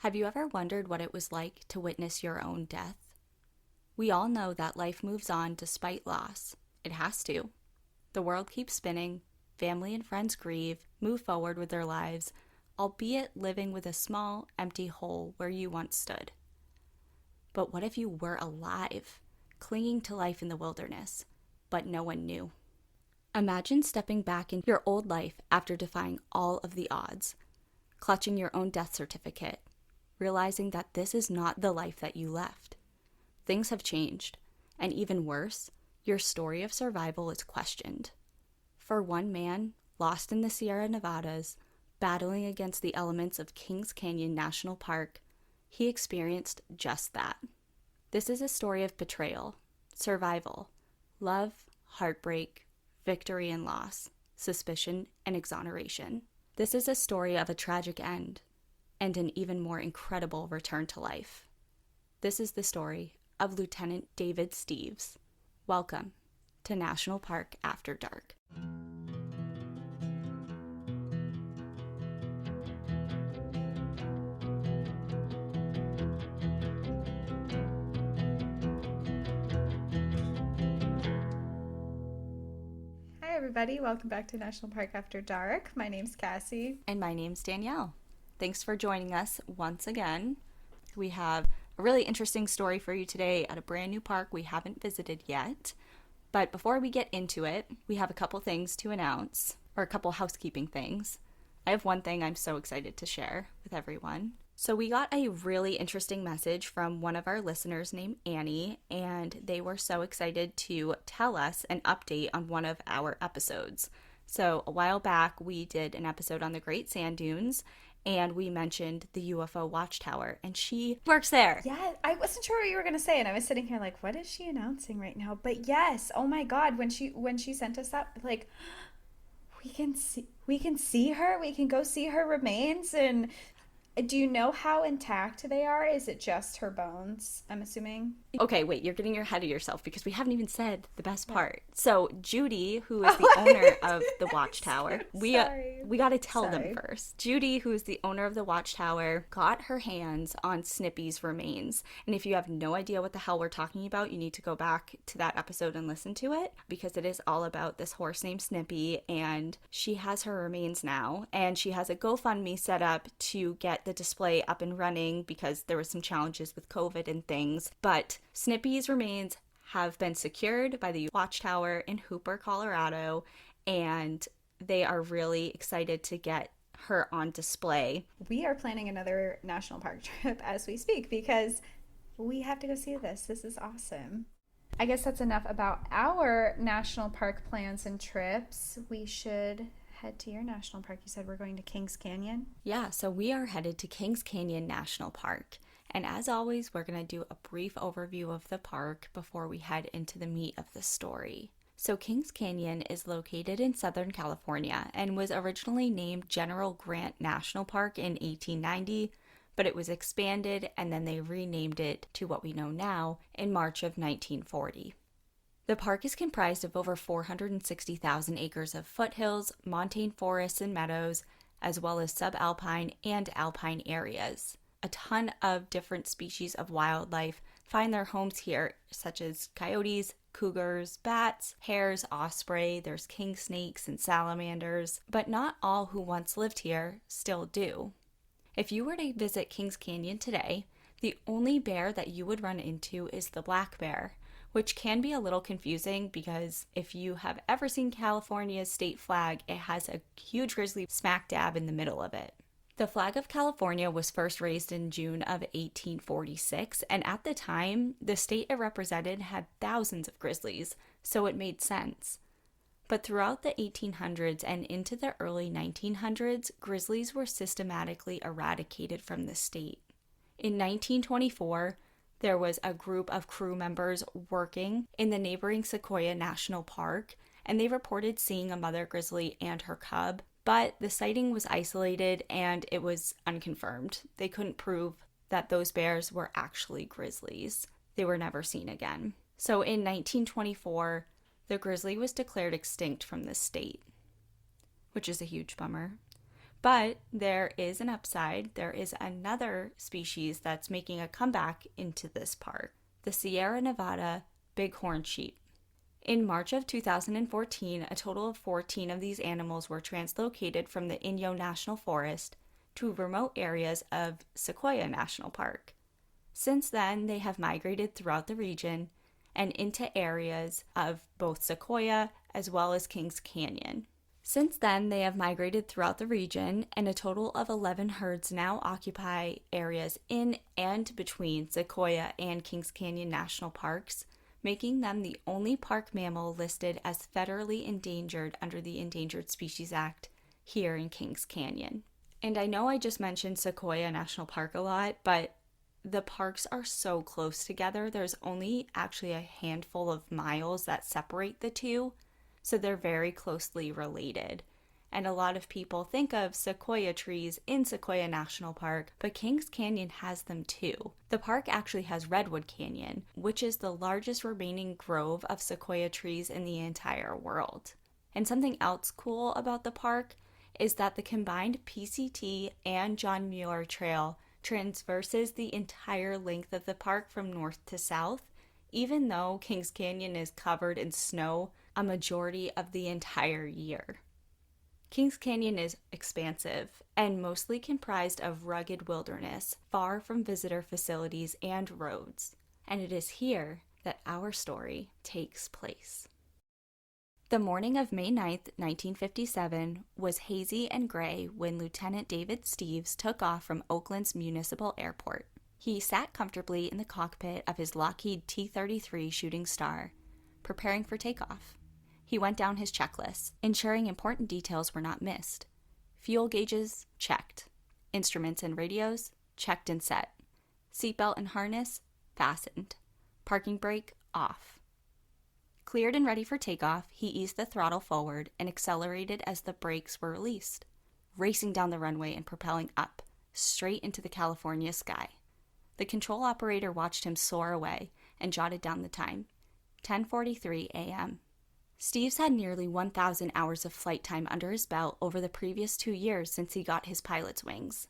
Have you ever wondered what it was like to witness your own death? We all know that life moves on despite loss. It has to. The world keeps spinning, family and friends grieve, move forward with their lives, albeit living with a small, empty hole where you once stood. But what if you were alive, clinging to life in the wilderness, but no one knew? Imagine stepping back in your old life after defying all of the odds, clutching your own death certificate, realizing that this is not the life that you left. Things have changed, and even worse, your story of survival is questioned. For one man, lost in the Sierra Nevadas, battling against the elements of Kings Canyon National Park, he experienced just that. This is a story of betrayal, survival, love, heartbreak, victory and loss, suspicion and exoneration. This is a story of a tragic end and an even more incredible return to life. This is the story of Lieutenant David Steeves. Welcome to National Park After Dark. Hi everybody, welcome back to National Park After Dark. My name's Cassie. And my name's Danielle. Thanks for joining us once again. We have a really interesting story for you today at a brand new park we haven't visited yet. But before we get into it, we have a couple things to announce, or a couple housekeeping things. I have one thing I'm so excited to share with everyone. So we got a really interesting message from one of our listeners named Annie, and they were so excited to tell us an update on one of our episodes. So a while back, we did an episode on the Great Sand Dunes, and we mentioned the UFO Watchtower, and she works there. Yeah, I wasn't sure what you were going to say, and I was sitting here like, what is she announcing right now? But yes, oh my God, when she sent us that, like, we can see her, we can go see her remains. And do you know how intact they are? Is it just her bones, I'm assuming? Okay, wait, you're getting ahead of yourself because we haven't even said the best part. So Judy, who is the owner of the Watchtower, we got to tell them first. Judy, who is the owner of the Watchtower, got her hands on Snippy's remains. And if you have no idea what the hell we're talking about, you need to go back to that episode and listen to it, because it is all about this horse named Snippy, and she has her remains now, and she has a GoFundMe set up to get the display up and running because there was some challenges with COVID and things. But Snippy's remains have been secured by the Watchtower in Hooper, Colorado, and they are really excited to get her on display. We are planning another national park trip as we speak because we have to go see this. This is awesome. I guess that's enough about our national park plans and trips. We should head to your national park. You said we're going to Kings Canyon? Yeah, so we are headed to Kings Canyon National Park. And as always, we're going to do a brief overview of the park before we head into the meat of the story. So Kings Canyon is located in Southern California and was originally named General Grant National Park in 1890, but it was expanded and then they renamed it to what we know now in March of 1940. The park is comprised of over 460,000 acres of foothills, montane forests and meadows, as well as subalpine and alpine areas. A ton of different species of wildlife find their homes here, such as coyotes, cougars, bats, hares, osprey, there's king snakes and salamanders, but not all who once lived here still do. If you were to visit Kings Canyon today, the only bear that you would run into is the black bear, which can be a little confusing because if you have ever seen California's state flag, it has a huge grizzly smack dab in the middle of it. The flag of California was first raised in June of 1846, and at the time, the state it represented had thousands of grizzlies, so it made sense. But throughout the 1800s and into the early 1900s, grizzlies were systematically eradicated from the state. In 1924, there was a group of crew members working in the neighboring Sequoia National Park, and they reported seeing a mother grizzly and her cub, but the sighting was isolated and it was unconfirmed. They couldn't prove that those bears were actually grizzlies. They were never seen again. So in 1924, the grizzly was declared extinct from the state, which is a huge bummer. But there is an upside. There is another species that's making a comeback into this park, the Sierra Nevada bighorn sheep. In March of 2014, a total of 14 of these animals were translocated from the Inyo National Forest to remote areas of Sequoia National Park. Since then, they have migrated throughout the region and into areas of both Sequoia as well as Kings Canyon. Since then, they have migrated throughout the region, and a total of 11 herds now occupy areas in and between Sequoia and Kings Canyon National Parks, making them the only park mammal listed as federally endangered under the Endangered Species Act here in Kings Canyon. And I know I just mentioned Sequoia National Park a lot, but the parks are so close together. There's only actually a handful of miles that separate the two, so they're very closely related. And a lot of people think of sequoia trees in Sequoia National Park, but Kings Canyon has them too. The park actually has Redwood Canyon, which is the largest remaining grove of sequoia trees in the entire world. And something else cool about the park is that the combined PCT and John Muir Trail traverses the entire length of the park from north to south, even though Kings Canyon is covered in snow a majority of the entire year. Kings Canyon is expansive and mostly comprised of rugged wilderness, far from visitor facilities and roads, and it is here that our story takes place. The morning of May 9th, 1957 was hazy and gray when Lieutenant David Steeves took off from Oakland's Municipal Airport. He sat comfortably in the cockpit of his Lockheed T-33 Shooting Star, preparing for takeoff. He went down his checklist, ensuring important details were not missed. Fuel gauges, checked. Instruments and radios, checked and set. Seatbelt and harness, fastened. Parking brake, off. Cleared and ready for takeoff, he eased the throttle forward and accelerated as the brakes were released, racing down the runway and propelling up, straight into the California sky. The control operator watched him soar away and jotted down the time, 10:43 a.m. Steeves had nearly 1,000 hours of flight time under his belt over the previous 2 years since he got his pilot's wings,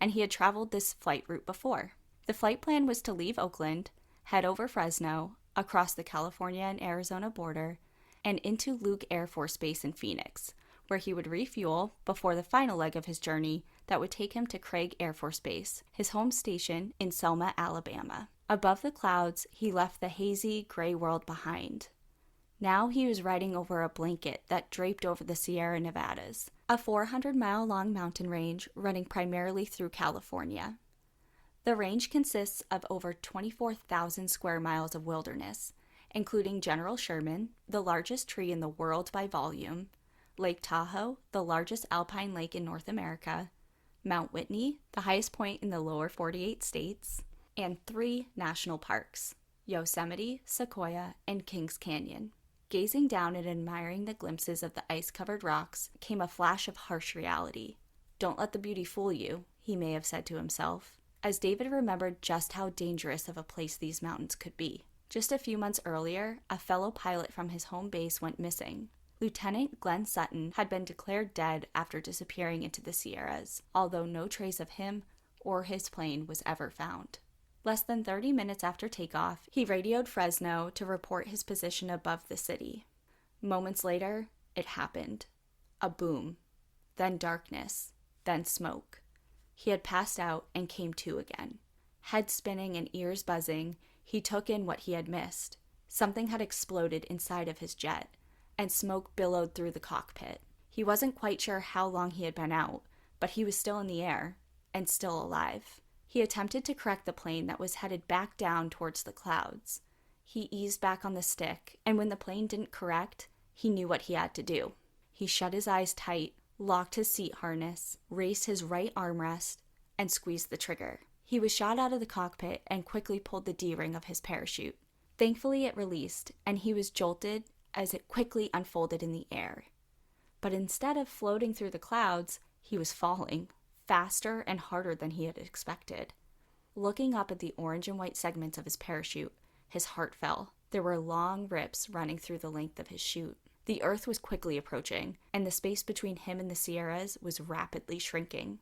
and he had traveled this flight route before. The flight plan was to leave Oakland, head over Fresno, across the California and Arizona border, and into Luke Air Force Base in Phoenix, where he would refuel before the final leg of his journey that would take him to Craig Air Force Base, his home station in Selma, Alabama. Above the clouds, he left the hazy, gray world behind. Now he was riding over a blanket that draped over the Sierra Nevadas, a 400-mile-long mountain range running primarily through California. The range consists of over 24,000 square miles of wilderness, including General Sherman, the largest tree in the world by volume, Lake Tahoe, the largest alpine lake in North America, Mount Whitney, the highest point in the lower 48 states, and 3 national parks, Yosemite, Sequoia, and Kings Canyon. Gazing down and admiring the glimpses of the ice-covered rocks came a flash of harsh reality. "Don't let the beauty fool you," he may have said to himself, as David remembered just how dangerous of a place these mountains could be. Just a few months earlier, a fellow pilot from his home base went missing. Lieutenant Glenn Sutton had been declared dead after disappearing into the Sierras, although no trace of him or his plane was ever found. Less than 30 minutes after takeoff, he radioed Fresno to report his position above the city. Moments later, it happened. A boom, then darkness, then smoke. He had passed out and came to again. Head spinning and ears buzzing, he took in what he had missed. Something had exploded inside of his jet, and smoke billowed through the cockpit. He wasn't quite sure how long he had been out, but he was still in the air, and still alive. He attempted to correct the plane that was headed back down towards the clouds. He eased back on the stick, and when the plane didn't correct, he knew what he had to do. He shut his eyes tight, locked his seat harness, raised his right armrest, and squeezed the trigger. He was shot out of the cockpit and quickly pulled the D-ring of his parachute. Thankfully, it released, and he was jolted as it quickly unfolded in the air. But instead of floating through the clouds, he was falling, faster and harder than he had expected. Looking up at the orange and white segments of his parachute, his heart fell. There were long rips running through the length of his chute. The Earth was quickly approaching, and the space between him and the Sierras was rapidly shrinking.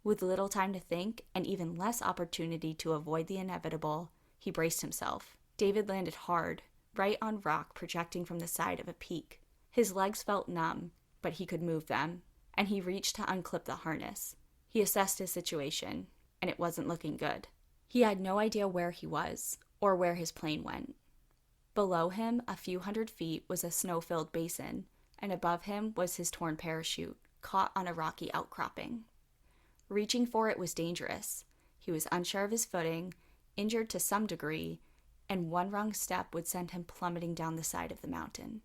With little time to think, and even less opportunity to avoid the inevitable, he braced himself. David landed hard, right on rock projecting from the side of a peak. His legs felt numb, but he could move them, and he reached to unclip the harness. He assessed his situation, and it wasn't looking good. He had no idea where he was, or where his plane went. Below him, a few hundred feet, was a snow-filled basin, and above him was his torn parachute, caught on a rocky outcropping. Reaching for it was dangerous. He was unsure of his footing, injured to some degree, and one wrong step would send him plummeting down the side of the mountain.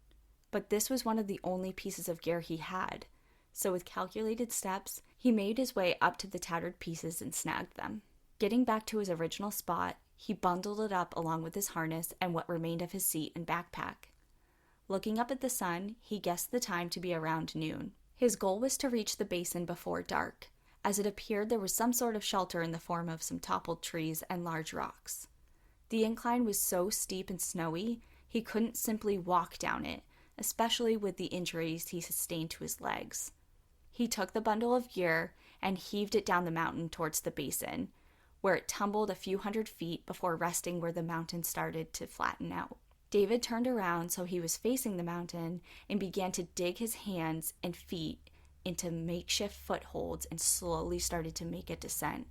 But this was one of the only pieces of gear he had, so with calculated steps, he made his way up to the tattered pieces and snagged them. Getting back to his original spot, he bundled it up along with his harness and what remained of his seat and backpack. Looking up at the sun, he guessed the time to be around noon. His goal was to reach the basin before dark, as it appeared there was some sort of shelter in the form of some toppled trees and large rocks. The incline was so steep and snowy, he couldn't simply walk down it, especially with the injuries he sustained to his legs. He took the bundle of gear and heaved it down the mountain towards the basin, where it tumbled a few hundred feet before resting where the mountain started to flatten out. David turned around so he was facing the mountain and began to dig his hands and feet into makeshift footholds and slowly started to make a descent.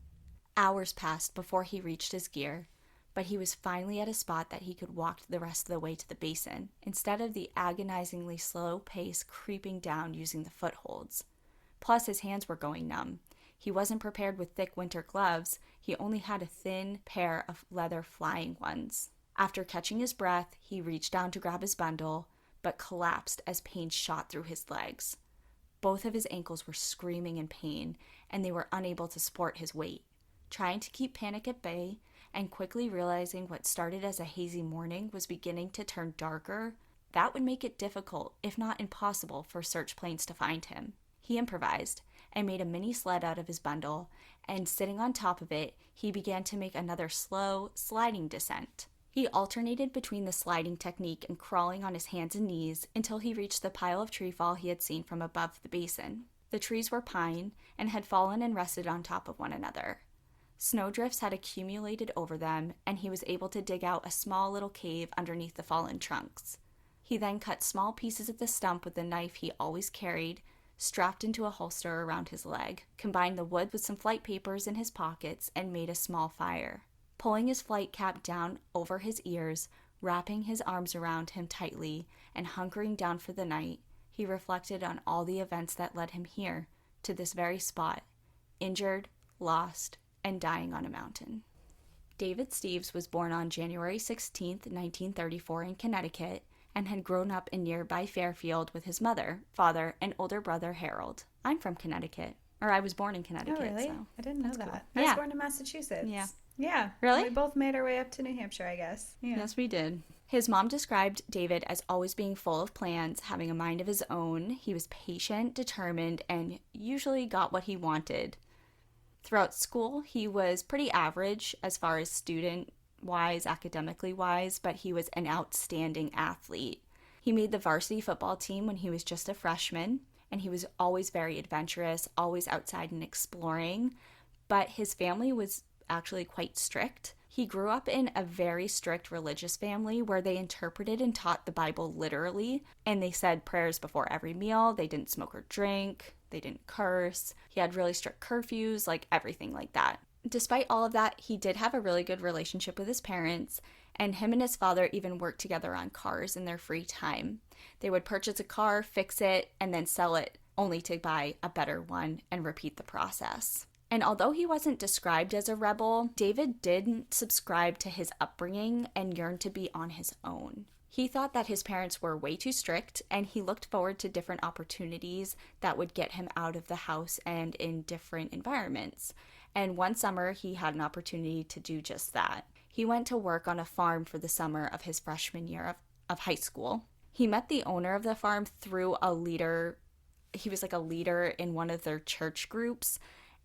Hours passed before he reached his gear, but he was finally at a spot that he could walk the rest of the way to the basin, instead of the agonizingly slow pace creeping down using the footholds. Plus, his hands were going numb. He wasn't prepared with thick winter gloves. He only had a thin pair of leather flying ones. After catching his breath, he reached down to grab his bundle, but collapsed as pain shot through his legs. Both of his ankles were screaming in pain, and they were unable to support his weight. Trying to keep panic at bay, and quickly realizing what started as a hazy morning was beginning to turn darker, that would make it difficult, if not impossible, for search planes to find him. He improvised and made a mini sled out of his bundle, and sitting on top of it, he began to make another slow, sliding descent. He alternated between the sliding technique and crawling on his hands and knees until he reached the pile of treefall he had seen from above the basin. The trees were pine and had fallen and rested on top of one another. Snowdrifts had accumulated over them, and he was able to dig out a small little cave underneath the fallen trunks. He then cut small pieces of the stump with the knife he always carried, strapped into a holster around his leg, combined the wood with some flight papers in his pockets, and made a small fire. Pulling his flight cap down over his ears, wrapping his arms around him tightly, and hunkering down for the night, he reflected on all the events that led him here, to this very spot, injured, lost, and dying on a mountain. David Steeves was born on January 16, 1934 in Connecticut, and had grown up in nearby Fairfield with his mother, father, and older brother Harold. I'm from Connecticut. Or I was born in Connecticut. Oh, really? So I didn't know that. Cool. I was born in Massachusetts. Yeah. Yeah. Really? We both made our way up to New Hampshire, I guess. Yeah. Yes, we did. His mom described David as always being full of plans, having a mind of his own. He was patient, determined, and usually got what he wanted. Throughout school, he was pretty average as far as student-wise, academically-wise, but he was an outstanding athlete. He made the varsity football team when he was just a freshman, and he was always very adventurous, always outside and exploring, but his family was actually quite strict. He grew up in a very strict religious family where they interpreted and taught the Bible literally, and they said prayers before every meal. They didn't smoke or drink. They didn't curse. He had really strict curfews, like everything like that. Despite all of that, he did have a really good relationship with his parents, and him and his father even worked together on cars in their free time. They would purchase a car, fix it, and then sell it, only to buy a better one and repeat the process. And although he wasn't described as a rebel, David didn't subscribe to his upbringing and yearned to be on his own. He thought that his parents were way too strict, and he looked forward to different opportunities that would get him out of the house and in different environments. And one summer, he had an opportunity to do just that. He went to work on a farm for the summer of his freshman year of high school. He met the owner of the farm through a leader. He was like a leader in one of their church groups,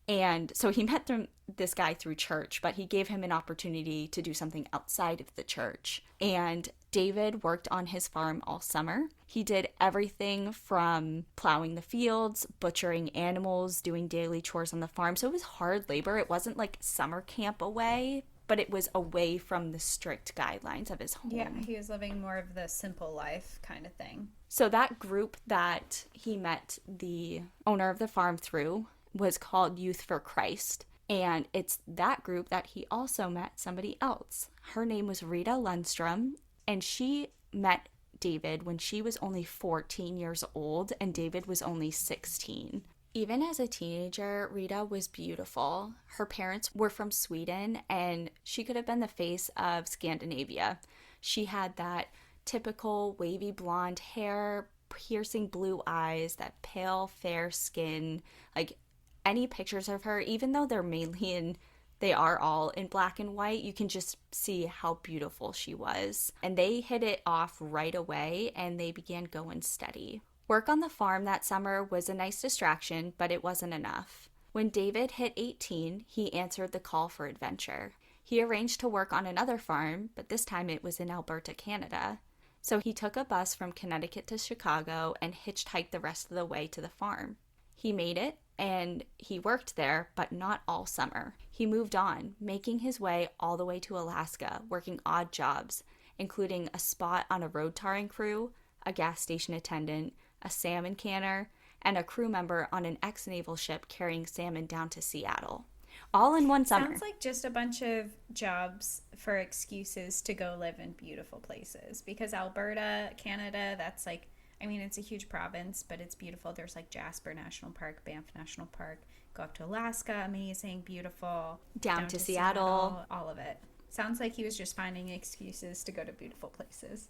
And so he met this guy through church, but he gave him an opportunity to do something outside of the church. And David worked on his farm all summer. He did everything from plowing the fields, butchering animals, doing daily chores on the farm. So it was hard labor. It wasn't like summer camp away, but it was away from the strict guidelines of his home. Yeah, he was living more of the simple life kind of thing. So that group that he met the owner of the farm through was called Youth for Christ. And it's that group that he also met somebody else. Her name was Rita Lundstrom, and she met David when she was only 14 years old and David was only 16. Even as a teenager, Rita was beautiful. Her parents were from Sweden, and she could have been the face of Scandinavia. She had that typical wavy blonde hair, piercing blue eyes, that pale, fair skin. Like, any pictures of her, even though they are all in black and white, you can just see how beautiful she was. And they hit it off right away, and they began going steady. Work on the farm that summer was a nice distraction, but it wasn't enough. When David hit 18, he answered the call for adventure. He arranged to work on another farm, but this time it was in Alberta, Canada. So he took a bus from Connecticut to Chicago and hitchhiked the rest of the way to the farm. He made it, and he worked there, but not all summer. He moved on, making his way all the way to Alaska, working odd jobs, including a spot on a road tarring crew, a gas station attendant, a salmon canner, and a crew member on an ex-naval ship carrying salmon down to Seattle. All in one summer. Sounds like just a bunch of jobs for excuses to go live in beautiful places. Because Alberta, Canada, that's like, I mean, it's a huge province, but it's beautiful. There's like Jasper National Park, Banff National Park. Go up to Alaska, amazing, beautiful. Down to Seattle. All of it. Sounds like he was just finding excuses to go to beautiful places.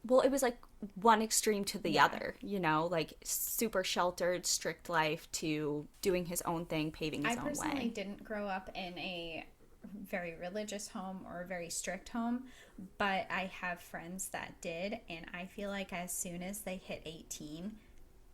Well, it was like one extreme to the other, you know, like super sheltered, strict life to doing his own thing, paving his own way. I personally didn't grow up in a very religious home or a very strict home, but I have friends that did, and I feel like as soon as they hit 18,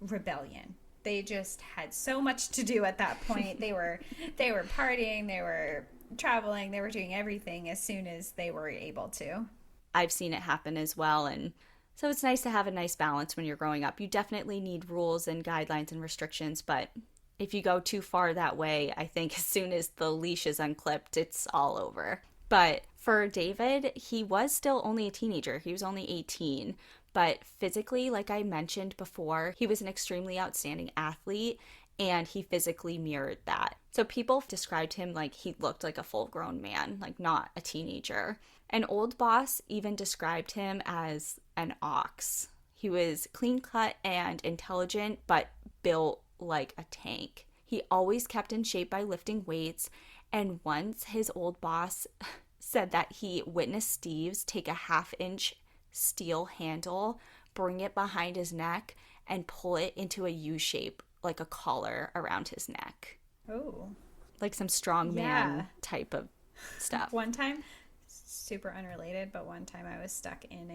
rebellion. They just had so much to do at that point. They were partying, they were traveling, they were doing everything as soon as they were able to. I've seen it happen as well, and so it's nice to have a nice balance when you're growing up. You definitely need rules and guidelines and restrictions, but if you go too far that way, I think as soon as the leash is unclipped, it's all over. But for David, he was still only a teenager. He was only 18, but physically, like I mentioned before, he was an extremely outstanding athlete, and he physically mirrored that. So people described him like he looked like a full-grown man, like not a teenager. An old boss even described him as an ox. He was clean-cut and intelligent, but built like a tank. He always kept in shape by lifting weights, and once his old boss said that he witnessed Steeves take a half-inch steel handle, bring it behind his neck, and pull it into a U shape, like a collar around his neck. Oh. Like some strongman type of stuff. One time, super unrelated, but one time I was stuck in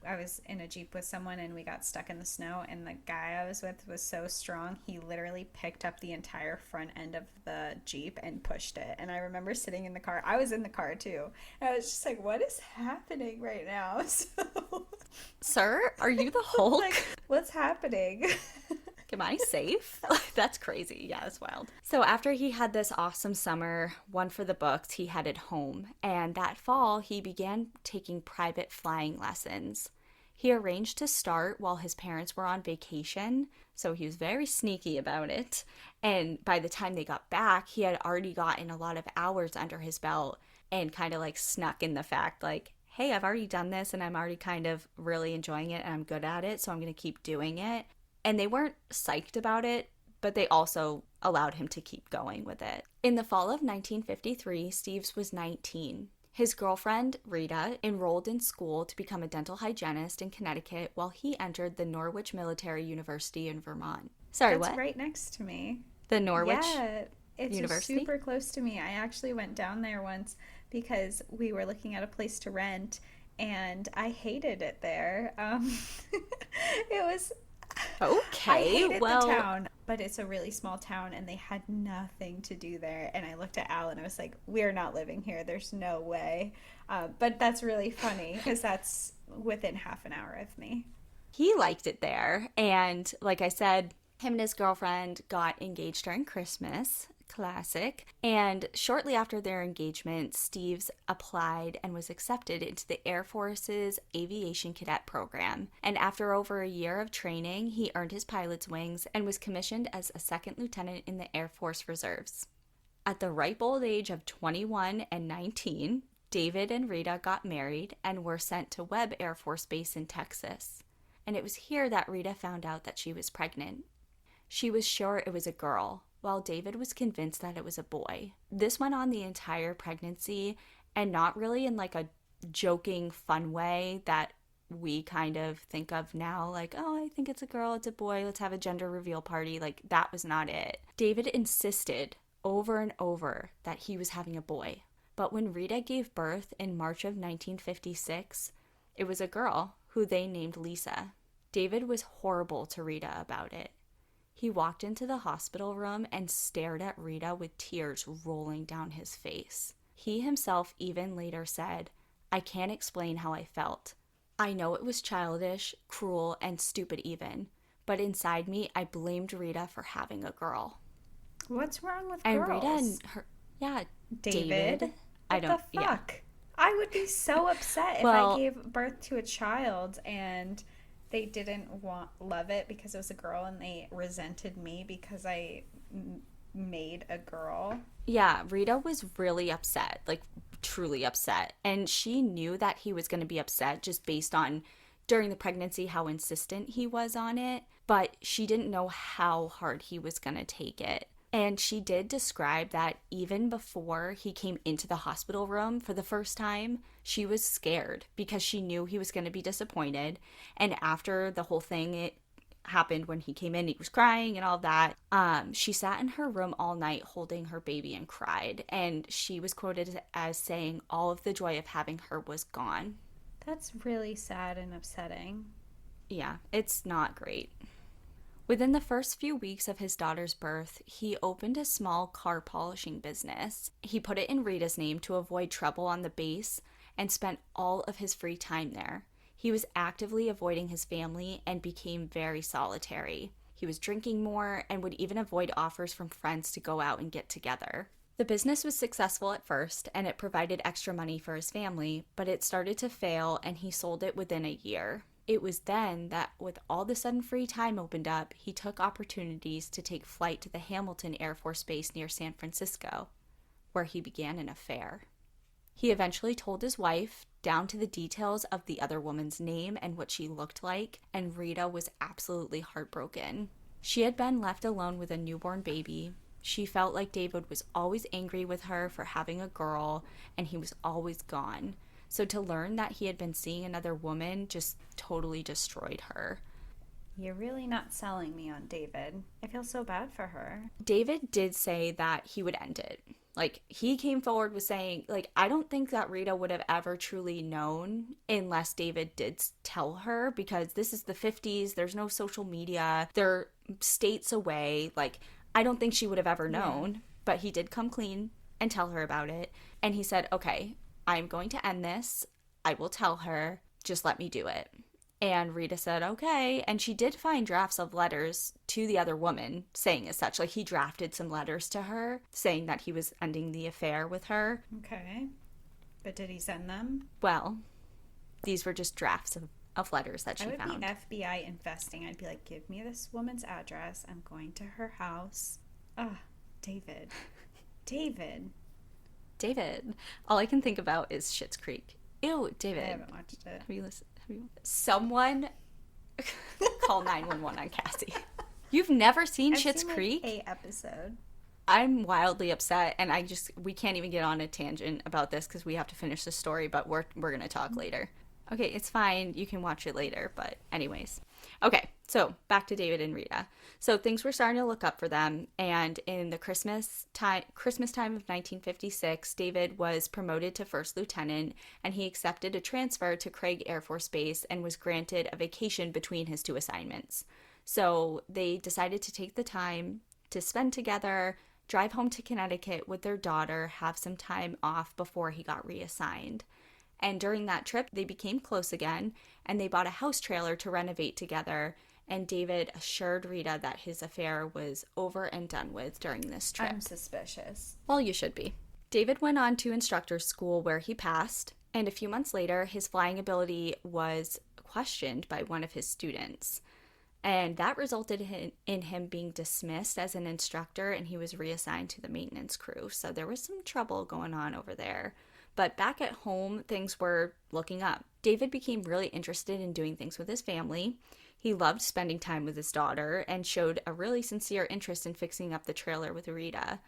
I was in a Jeep with someone, and we got stuck in the snow, and the guy I was with was so strong, he literally picked up the entire front end of the Jeep and pushed it. And I remember sitting in the car. I was in the car too. And I was just like, what is happening right now? So, sir, are you the Hulk? like, what's happening? Am I safe? That's crazy. Yeah, that's wild. So after he had this awesome summer, one for the books, he headed home. And that fall, he began taking private flying lessons. He arranged to start while his parents were on vacation, so he was very sneaky about it. And by the time they got back, he had already gotten a lot of hours under his belt and kind of like snuck in the fact like, hey, I've already done this and I'm already kind of really enjoying it and I'm good at it, so I'm going to keep doing it. And they weren't psyched about it, but they also allowed him to keep going with it. In the fall of 1953, Steeves was 19. His girlfriend, Rita, enrolled in school to become a dental hygienist in Connecticut while he entered the Norwich Military University in Vermont. Sorry, That's what? right next to me. The Norwich it's University? super close to me. I actually went down there once because we were looking at a place to rent, and I hated it there. It was... I Okay, hated the well, town, but it's a really small town and they had nothing to do there. And I looked at Al and I was like, we're not living here. There's no way. But that's really funny because that's within half an hour of me. he liked it there. And like I said, him and his girlfriend got engaged during Christmas. Classic. And shortly after their engagement, Steeves applied and was accepted into the Air Force's Aviation Cadet Program. And after over a year of training, he earned his pilot's wings and was commissioned as a second lieutenant in the Air Force Reserves. At the ripe old age of 21 and 19, David and Rita got married and were sent to Webb Air Force Base in Texas. And it was here that Rita found out that she was pregnant. She was sure it was a girl, while David was convinced that it was a boy. This went on the entire pregnancy, and not really in like a joking, fun way that we kind of think of now, like, oh, I think it's a girl, it's a boy, let's have a gender reveal party. Like, that was not it. David insisted over and over that he was having a boy. But when Rita gave birth in March of 1956, it was a girl who they named Lisa. David was horrible to Rita about it. He walked into the hospital room and stared at Rita with tears rolling down his face. He himself even later said, "I can't explain how I felt. I know it was childish, cruel, and stupid even, but inside me, I blamed Rita for having a girl." What's wrong with And Rita girls? and her, yeah, David? I What don't, the yeah. fuck? I would be so upset if I Well, gave birth to a child and they didn't love it because it was a girl and they resented me because made a girl. yeah, Rita was really upset, like truly upset. And she knew that he was going to be upset just based on during the pregnancy how insistent he was on it, but she didn't know how hard he was going to take it. And she did describe that even before he came into the hospital room for the first time, she was scared because she knew he was going to be disappointed. And after the whole thing, it happened when he came in, he was crying and all that. She sat in her room all night holding her baby and cried. And she was quoted as saying all of the joy of having her was gone. That's really sad and upsetting. Yeah, it's not great. Within the first few weeks of his daughter's birth, he opened a small car polishing business. He put it in Rita's name to avoid trouble on the base and spent all of his free time there. He was actively avoiding his family and became very solitary. He was drinking more and would even avoid offers from friends to go out and get together. The business was successful at first and it provided extra money for his family, but it started to fail and he sold it within a year. It was then that, with all the sudden free time opened up, he took opportunities to take flight to the Hamilton Air Force Base near San Francisco, where he began an affair. He eventually told his wife, down to the details of the other woman's name and what she looked like, and Rita was absolutely heartbroken. She had been left alone with a newborn baby. She felt like David was always angry with her for having a girl, and he was always gone. So to learn that he had been seeing another woman just totally destroyed her. You're really not selling me on David. I feel so bad for her. David did say that he would end it. Like, he came forward with saying, like, I don't think that Rita would have ever truly known unless David did tell her, because this is the 50s, there's no social media, they're states away. Like, I don't think she would have ever known. Yeah. But he did come clean and tell her about it. And he said, okay, I'm going to end this. I will tell her. Just let me do it. And Rita said, okay. And she did find drafts of letters to the other woman saying as such. Like, he drafted some letters to her saying that he was ending the affair with her. Okay. But did he send them? Well, these were just drafts of letters that she found. I would be FBI investing. I'd be like, give me this woman's address. I'm going to her house. Ugh, David. David. All I can think about is Schitt's Creek. Ew, David. I haven't watched it. Have you listened? Someone call 911 on Cassie. You've never seen Schitt's Creek? Like a episode. I'm wildly upset, and we can't even get on a tangent about this because we have to finish the story, but we're going to talk later. Okay, it's fine. You can watch it later, but anyways. Okay, so back to David and Rita. So things were starting to look up for them, and in the Christmas time of 1956, David was promoted to first lieutenant, and he accepted a transfer to Craig Air Force Base and was granted a vacation between his two assignments. So they decided to take the time to spend together, drive home to Connecticut with their daughter, have some time off before he got reassigned. And during that trip, they became close again, and they bought a house trailer to renovate together. And David assured Rita that his affair was over and done with during this trip. I'm suspicious. Well, you should be. David went on to instructor school where he passed, and a few months later, his flying ability was questioned by one of his students. And that resulted in him being dismissed as an instructor, and he was reassigned to the maintenance crew. So there was some trouble going on over there. But back at home, things were looking up. David became really interested in doing things with his family. He loved spending time with his daughter and showed a really sincere interest in fixing up the trailer with Rita.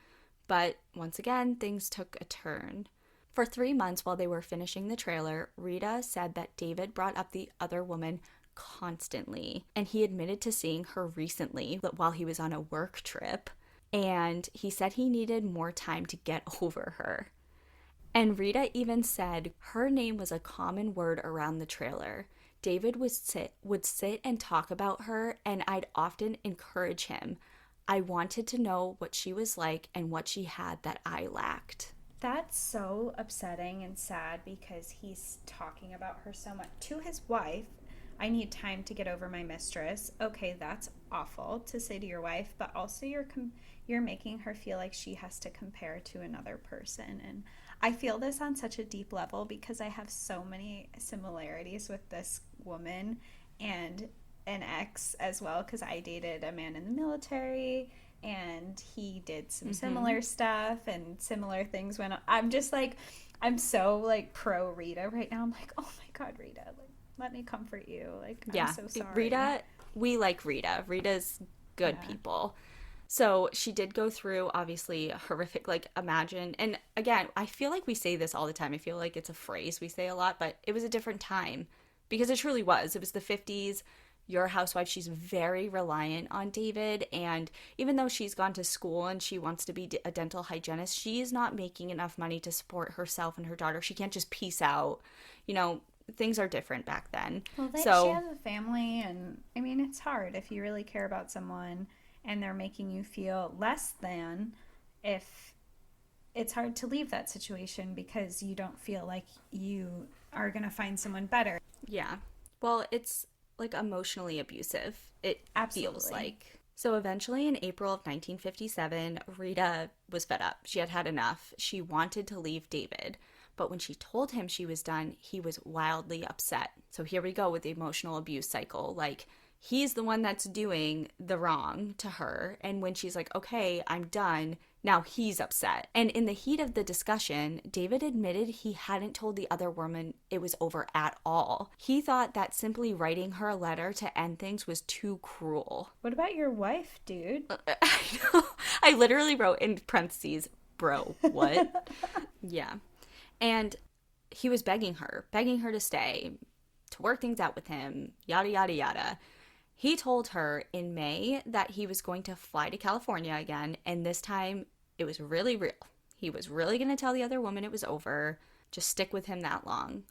But once again, things took a turn. For 3 months while they were finishing the trailer, Rita said that David brought up the other woman constantly, and he admitted to seeing her recently while he was on a work trip, and he said he needed more time to get over her. And Rita even said her name was a common word around the trailer. David would sit and talk about her, and I'd often encourage him. I wanted to know what she was like and what she had that I lacked. That's so upsetting and sad because he's talking about her so much to his wife. I need time to get over my mistress. Okay, that's awful to say to your wife, but also you're making her feel like she has to compare to another person. And I feel this on such a deep level because I have so many similarities with this woman and an ex as well, because I dated a man in the military and he did some similar stuff and similar things when I'm just like, I'm so like pro Rita right now. I'm like, oh my God, Rita, like, let me comfort you. Like, yeah. I'm so sorry. Rita, we like Rita. Rita's good people. So she did go through, obviously, a horrific, like, imagine. And again, I feel like we say this all the time. I feel like it's a phrase we say a lot, but it was a different time because it truly was. It was the 50s. You're a housewife. She's very reliant on David. And even though she's gone to school and she wants to be a dental hygienist, she is not making enough money to support herself and her daughter. She can't just peace out. You know, things are different back then. Well, she has a family, and I mean, it's hard if you really care about someone and they're making you feel less than. If it's hard to leave that situation because you don't feel like you are going to find someone better. Yeah. Well, it's like emotionally abusive. It feels like. So eventually in April of 1957, Rita was fed up. She had had enough. She wanted to leave David. But when she told him she was done, he was wildly upset. So here we go with the emotional abuse cycle. Like, he's the one that's doing the wrong to her. And when she's like, okay, I'm done, now he's upset. And in the heat of the discussion, David admitted he hadn't told the other woman it was over at all. He thought that simply writing her a letter to end things was too cruel. What about your wife, dude? I know. I literally wrote in parentheses, bro, what? Yeah. And he was begging her to stay, to work things out with him, yada, yada, yada. He told her in May that he was going to fly to California again, and this time it was really real. He was really going to tell the other woman it was over, just stick with him that long.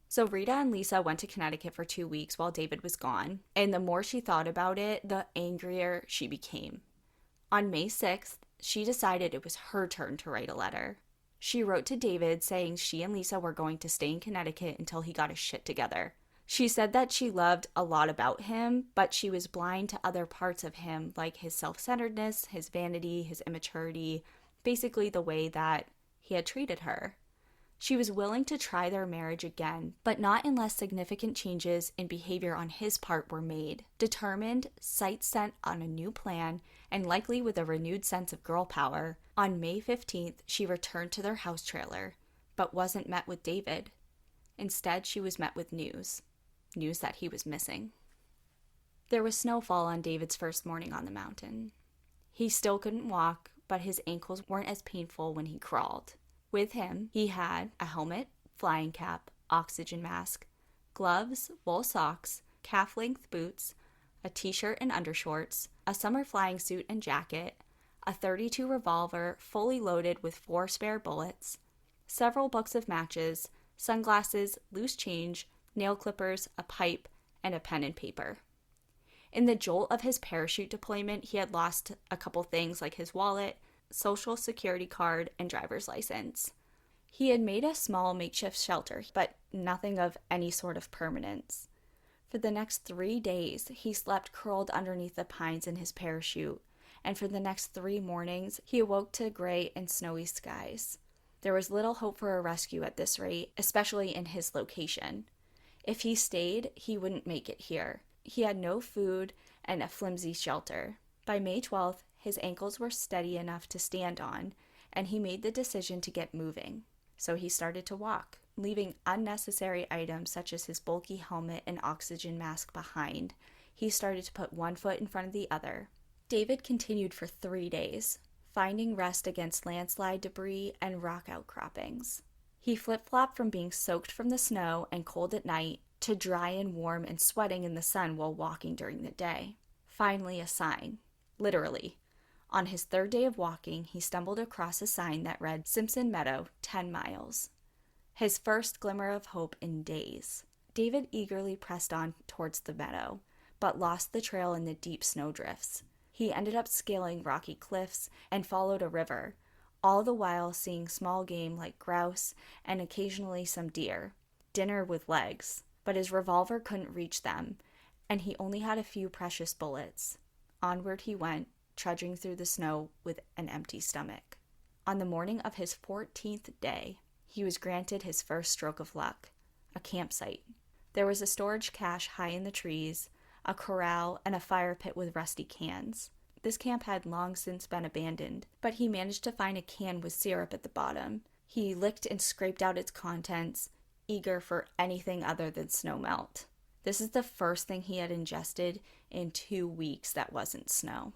So Rita and Lisa went to Connecticut for 2 weeks while David was gone, and the more she thought about it, the angrier she became. On May 6th, she decided it was her turn to write a letter. She wrote to David saying she and Lisa were going to stay in Connecticut until he got his shit together. She said that she loved a lot about him, but she was blind to other parts of him, like his self-centeredness, his vanity, his immaturity, basically the way that he had treated her. She was willing to try their marriage again, but not unless significant changes in behavior on his part were made. Determined, sights set on a new plan, and likely with a renewed sense of girl power, on May 15th, she returned to their house trailer, but wasn't met with David. Instead, she was met with news that he was missing. There was snowfall on David's first morning on the mountain. He still couldn't walk, but his ankles weren't as painful when he crawled. With him, he had a helmet, flying cap, oxygen mask, gloves, wool socks, calf-length boots, a t-shirt and undershorts, a summer flying suit and jacket, a .32 revolver fully loaded with 4 spare bullets, several books of matches, sunglasses, loose change, nail clippers, a pipe, and a pen and paper. In the jolt of his parachute deployment, he had lost a couple things like his wallet, social security card, and driver's license. He had made a small makeshift shelter, but nothing of any sort of permanence. For the next 3 days, he slept curled underneath the pines in his parachute, and for the next 3 mornings, he awoke to gray and snowy skies. There was little hope for a rescue at this rate, especially in his location. If he stayed, he wouldn't make it here. He had no food and a flimsy shelter. By May 12th, his ankles were steady enough to stand on, and he made the decision to get moving. So he started to walk, leaving unnecessary items such as his bulky helmet and oxygen mask behind. He started to put one foot in front of the other. David continued for 3 days, finding rest against landslide debris and rock outcroppings. He flip-flopped from being soaked from the snow and cold at night to dry and warm and sweating in the sun while walking during the day. Finally, a sign. Literally. On his 3rd day of walking, he stumbled across a sign that read, Simpson Meadow, 10 miles. His first glimmer of hope in days. David eagerly pressed on towards the meadow, but lost the trail in the deep snowdrifts. He ended up scaling rocky cliffs and followed a river, all the while seeing small game like grouse and occasionally some deer. Dinner with legs, but his revolver couldn't reach them, and he only had a few precious bullets. Onward he went, trudging through the snow with an empty stomach. On the morning of his 14th day, he was granted his first stroke of luck, a campsite. There was a storage cache high in the trees, a corral, and a fire pit with rusty cans. This camp had long since been abandoned, but he managed to find a can with syrup at the bottom. He licked and scraped out its contents, eager for anything other than snow melt. This is the first thing he had ingested in 2 weeks that wasn't snow.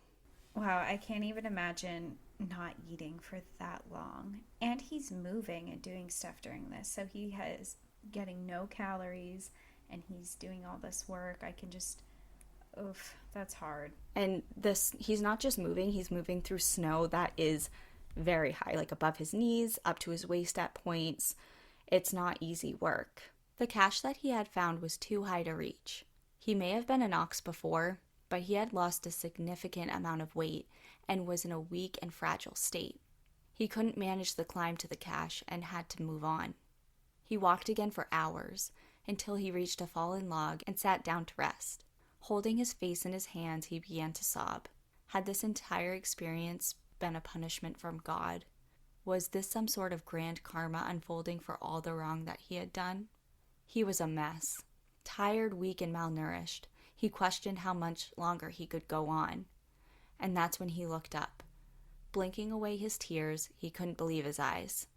Wow, I can't even imagine not eating for that long. And he's moving and doing stuff during this, so he has getting no calories and he's doing all this work. I can just, oof, that's hard. And he's not just moving, he's moving through snow that is very high, like above his knees, up to his waist at points. It's not easy work. The cache that he had found was too high to reach. He may have been an ox before, but he had lost a significant amount of weight and was in a weak and fragile state. He couldn't manage the climb to the cache and had to move on. He walked again for hours until he reached a fallen log and sat down to rest. Holding his face in his hands, he began to sob. Had this entire experience been a punishment from God? Was this some sort of grand karma unfolding for all the wrong that he had done? He was a mess. Tired, weak, and malnourished, he questioned how much longer he could go on. And that's when he looked up. Blinking away his tears, he couldn't believe his eyes.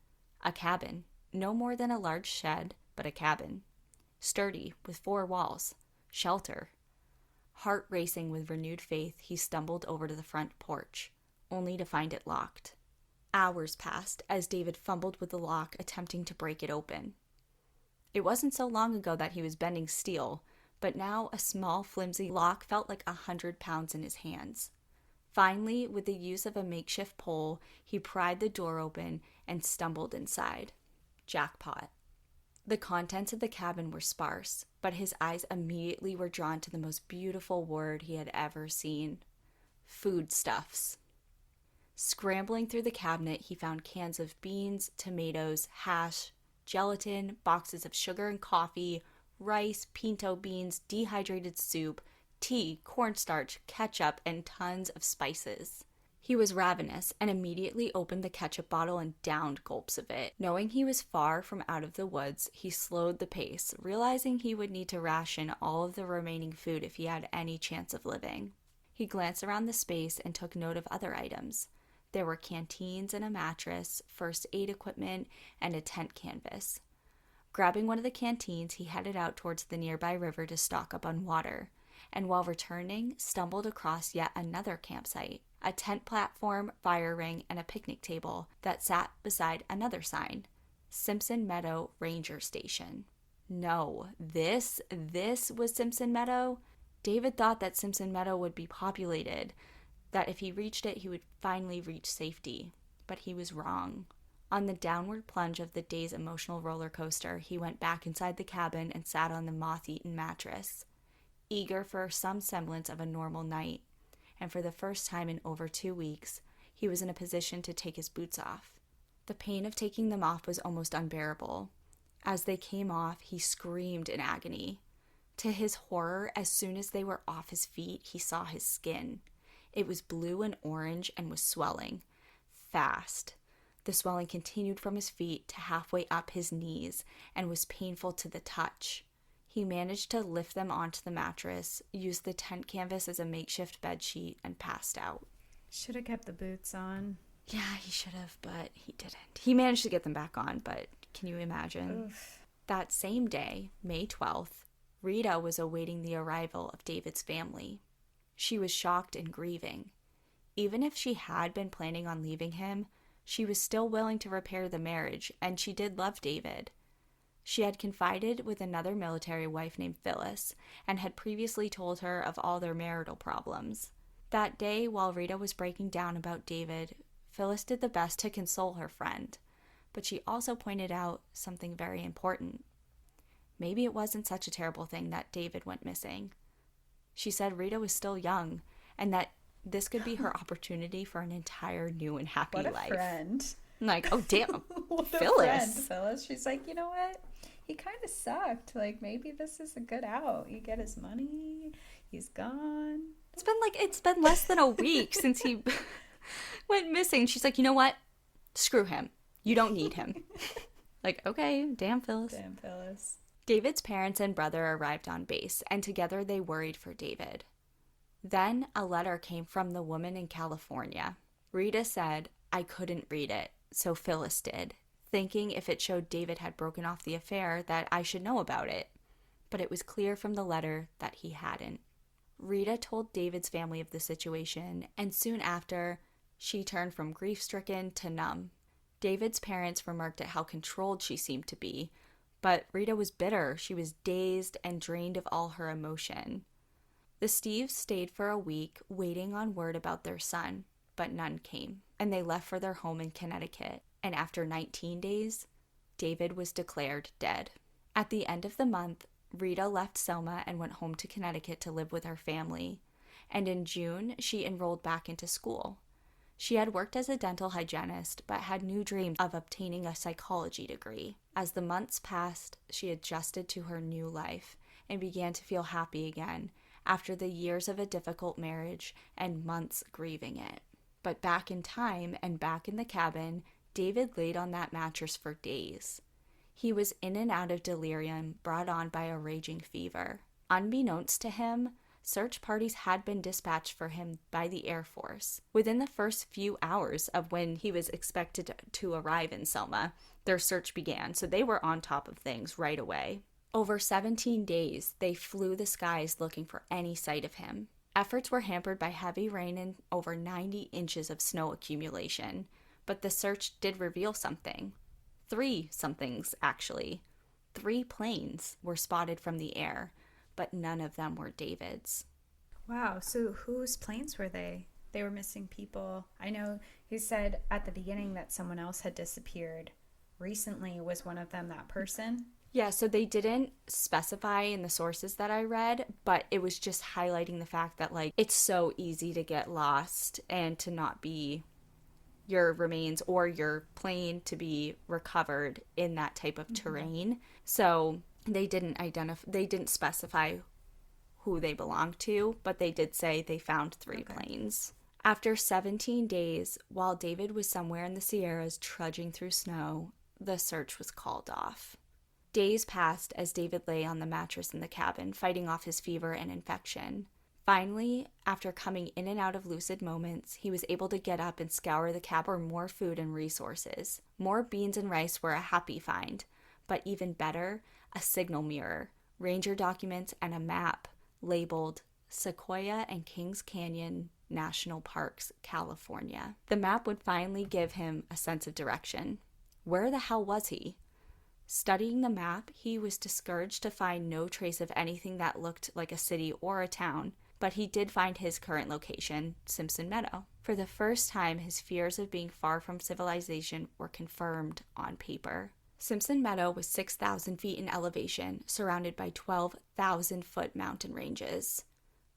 A cabin. No more than a large shed, but a cabin. Sturdy, with 4 walls. Shelter. Heart racing with renewed faith, he stumbled over to the front porch, only to find it locked. Hours passed as David fumbled with the lock, attempting to break it open. It wasn't so long ago that he was bending steel, but now a small, flimsy lock felt like 100 pounds in his hands. Finally, with the use of a makeshift pole, he pried the door open and stumbled inside. Jackpot. The contents of the cabin were sparse, but his eyes immediately were drawn to the most beautiful word he had ever seen. Foodstuffs. Scrambling through the cabinet, he found cans of beans, tomatoes, hash, gelatin, boxes of sugar and coffee, rice, pinto beans, dehydrated soup, tea, cornstarch, ketchup, and tons of spices. He was ravenous and immediately opened the ketchup bottle and downed gulps of it. Knowing he was far from out of the woods, he slowed the pace, realizing he would need to ration all of the remaining food if he had any chance of living. He glanced around the space and took note of other items. There were canteens and a mattress, first aid equipment, and a tent canvas. Grabbing one of the canteens, he headed out towards the nearby river to stock up on water, and while returning, stumbled across yet another campsite, a tent platform, fire ring, and a picnic table that sat beside another sign, Simpson Meadow Ranger Station. No, this was Simpson Meadow? David thought that Simpson Meadow would be populated, that if he reached it, he would finally reach safety. But he was wrong. On the downward plunge of the day's emotional roller coaster, he went back inside the cabin and sat on the moth-eaten mattress. eager for some semblance of a normal night, and for the first time in over 2 weeks, he was in a position to take his boots off. The pain of taking them off was almost unbearable. As they came off, he screamed in agony. To his horror, as soon as they were off his feet, he saw his skin. It was blue and orange and was swelling. Fast. The swelling continued from his feet to halfway up his knees and was painful to the touch. He managed to lift them onto the mattress, used the tent canvas as a makeshift bedsheet, and passed out. Should have kept the boots on. Yeah, he should have, but he didn't. He managed to get them back on, but can you imagine? Oof. That same day, May 12th, Rita was awaiting the arrival of David's family. She was shocked and grieving. Even if she had been planning on leaving him, she was still willing to repair the marriage, and she did love David. She had confided with another military wife named Phyllis, and had previously told her of all their marital problems. That day, while Rita was breaking down about David, Phyllis did the best to console her friend, but she also pointed out something very important. Maybe it wasn't such a terrible thing that David went missing. She said Rita was still young, and that this could be her opportunity for an entire new and happy life. What a friend. I'm like, oh damn, What Phyllis. a friend, Phyllis. She's like, you know what? He kind of sucked. Like, maybe this is a good out. You get his money. He's gone. It's been less than a week since he went missing. She's like, you know what? Screw him. You don't need him. Like, okay, damn Phyllis. Damn Phyllis. David's parents and brother arrived on base, and together they worried for David. Then a letter came from the woman in California. Rita said, I couldn't read it, so Phyllis did, thinking if it showed David had broken off the affair that I should know about it. But it was clear from the letter that he hadn't. Rita told David's family of the situation, and soon after, she turned from grief-stricken to numb. David's parents remarked at how controlled she seemed to be, but Rita was bitter. She was dazed and drained of all her emotion. The Steeves stayed for a week, waiting on word about their son, but none came, and they left for their home in Connecticut. And after 19 days, David was declared dead. At the end of the month, Rita left Selma and went home to Connecticut to live with her family, and in June, she enrolled back into school. She had worked as a dental hygienist, but had new dreams of obtaining a psychology degree. As the months passed, she adjusted to her new life and began to feel happy again after the years of a difficult marriage and months grieving it. But back in time and back in the cabin, David laid on that mattress for days. He was in and out of delirium brought on by a raging fever. Unbeknownst to him, search parties had been dispatched for him by the Air Force. Within the first few hours of when he was expected to arrive in Selma, their search began, so they were on top of things right away. Over 17 days, they flew the skies looking for any sight of him. Efforts were hampered by heavy rain and over 90 inches of snow accumulation, but the search did reveal something. 3 somethings, actually. 3 planes were spotted from the air, but none of them were David's. Wow, so whose planes were they? They were missing people. I know you said at the beginning that someone else had disappeared. Recently, was one of them that person? Yeah, so they didn't specify in the sources that I read, but it was just highlighting the fact that, like, it's so easy to get lost and to not be your remains or your plane to be recovered in that type of terrain. So they didn't specify who they belonged to, but they did say they found 3 planes. After 17 days, while David was somewhere in the Sierras trudging through snow, the search was called off. Days passed as David lay on the mattress in the cabin, fighting off his fever and infection. Finally, after coming in and out of lucid moments, he was able to get up and scour the cabin for more food and resources. More beans and rice were a happy find, but even better, a signal mirror, ranger documents, and a map labeled Sequoia and Kings Canyon National Parks, California. The map would finally give him a sense of direction. Where the hell was he? Studying the map, he was discouraged to find no trace of anything that looked like a city or a town, but he did find his current location, Simpson Meadow. For the first time, his fears of being far from civilization were confirmed on paper. Simpson Meadow was 6,000 feet in elevation, surrounded by 12,000-foot mountain ranges.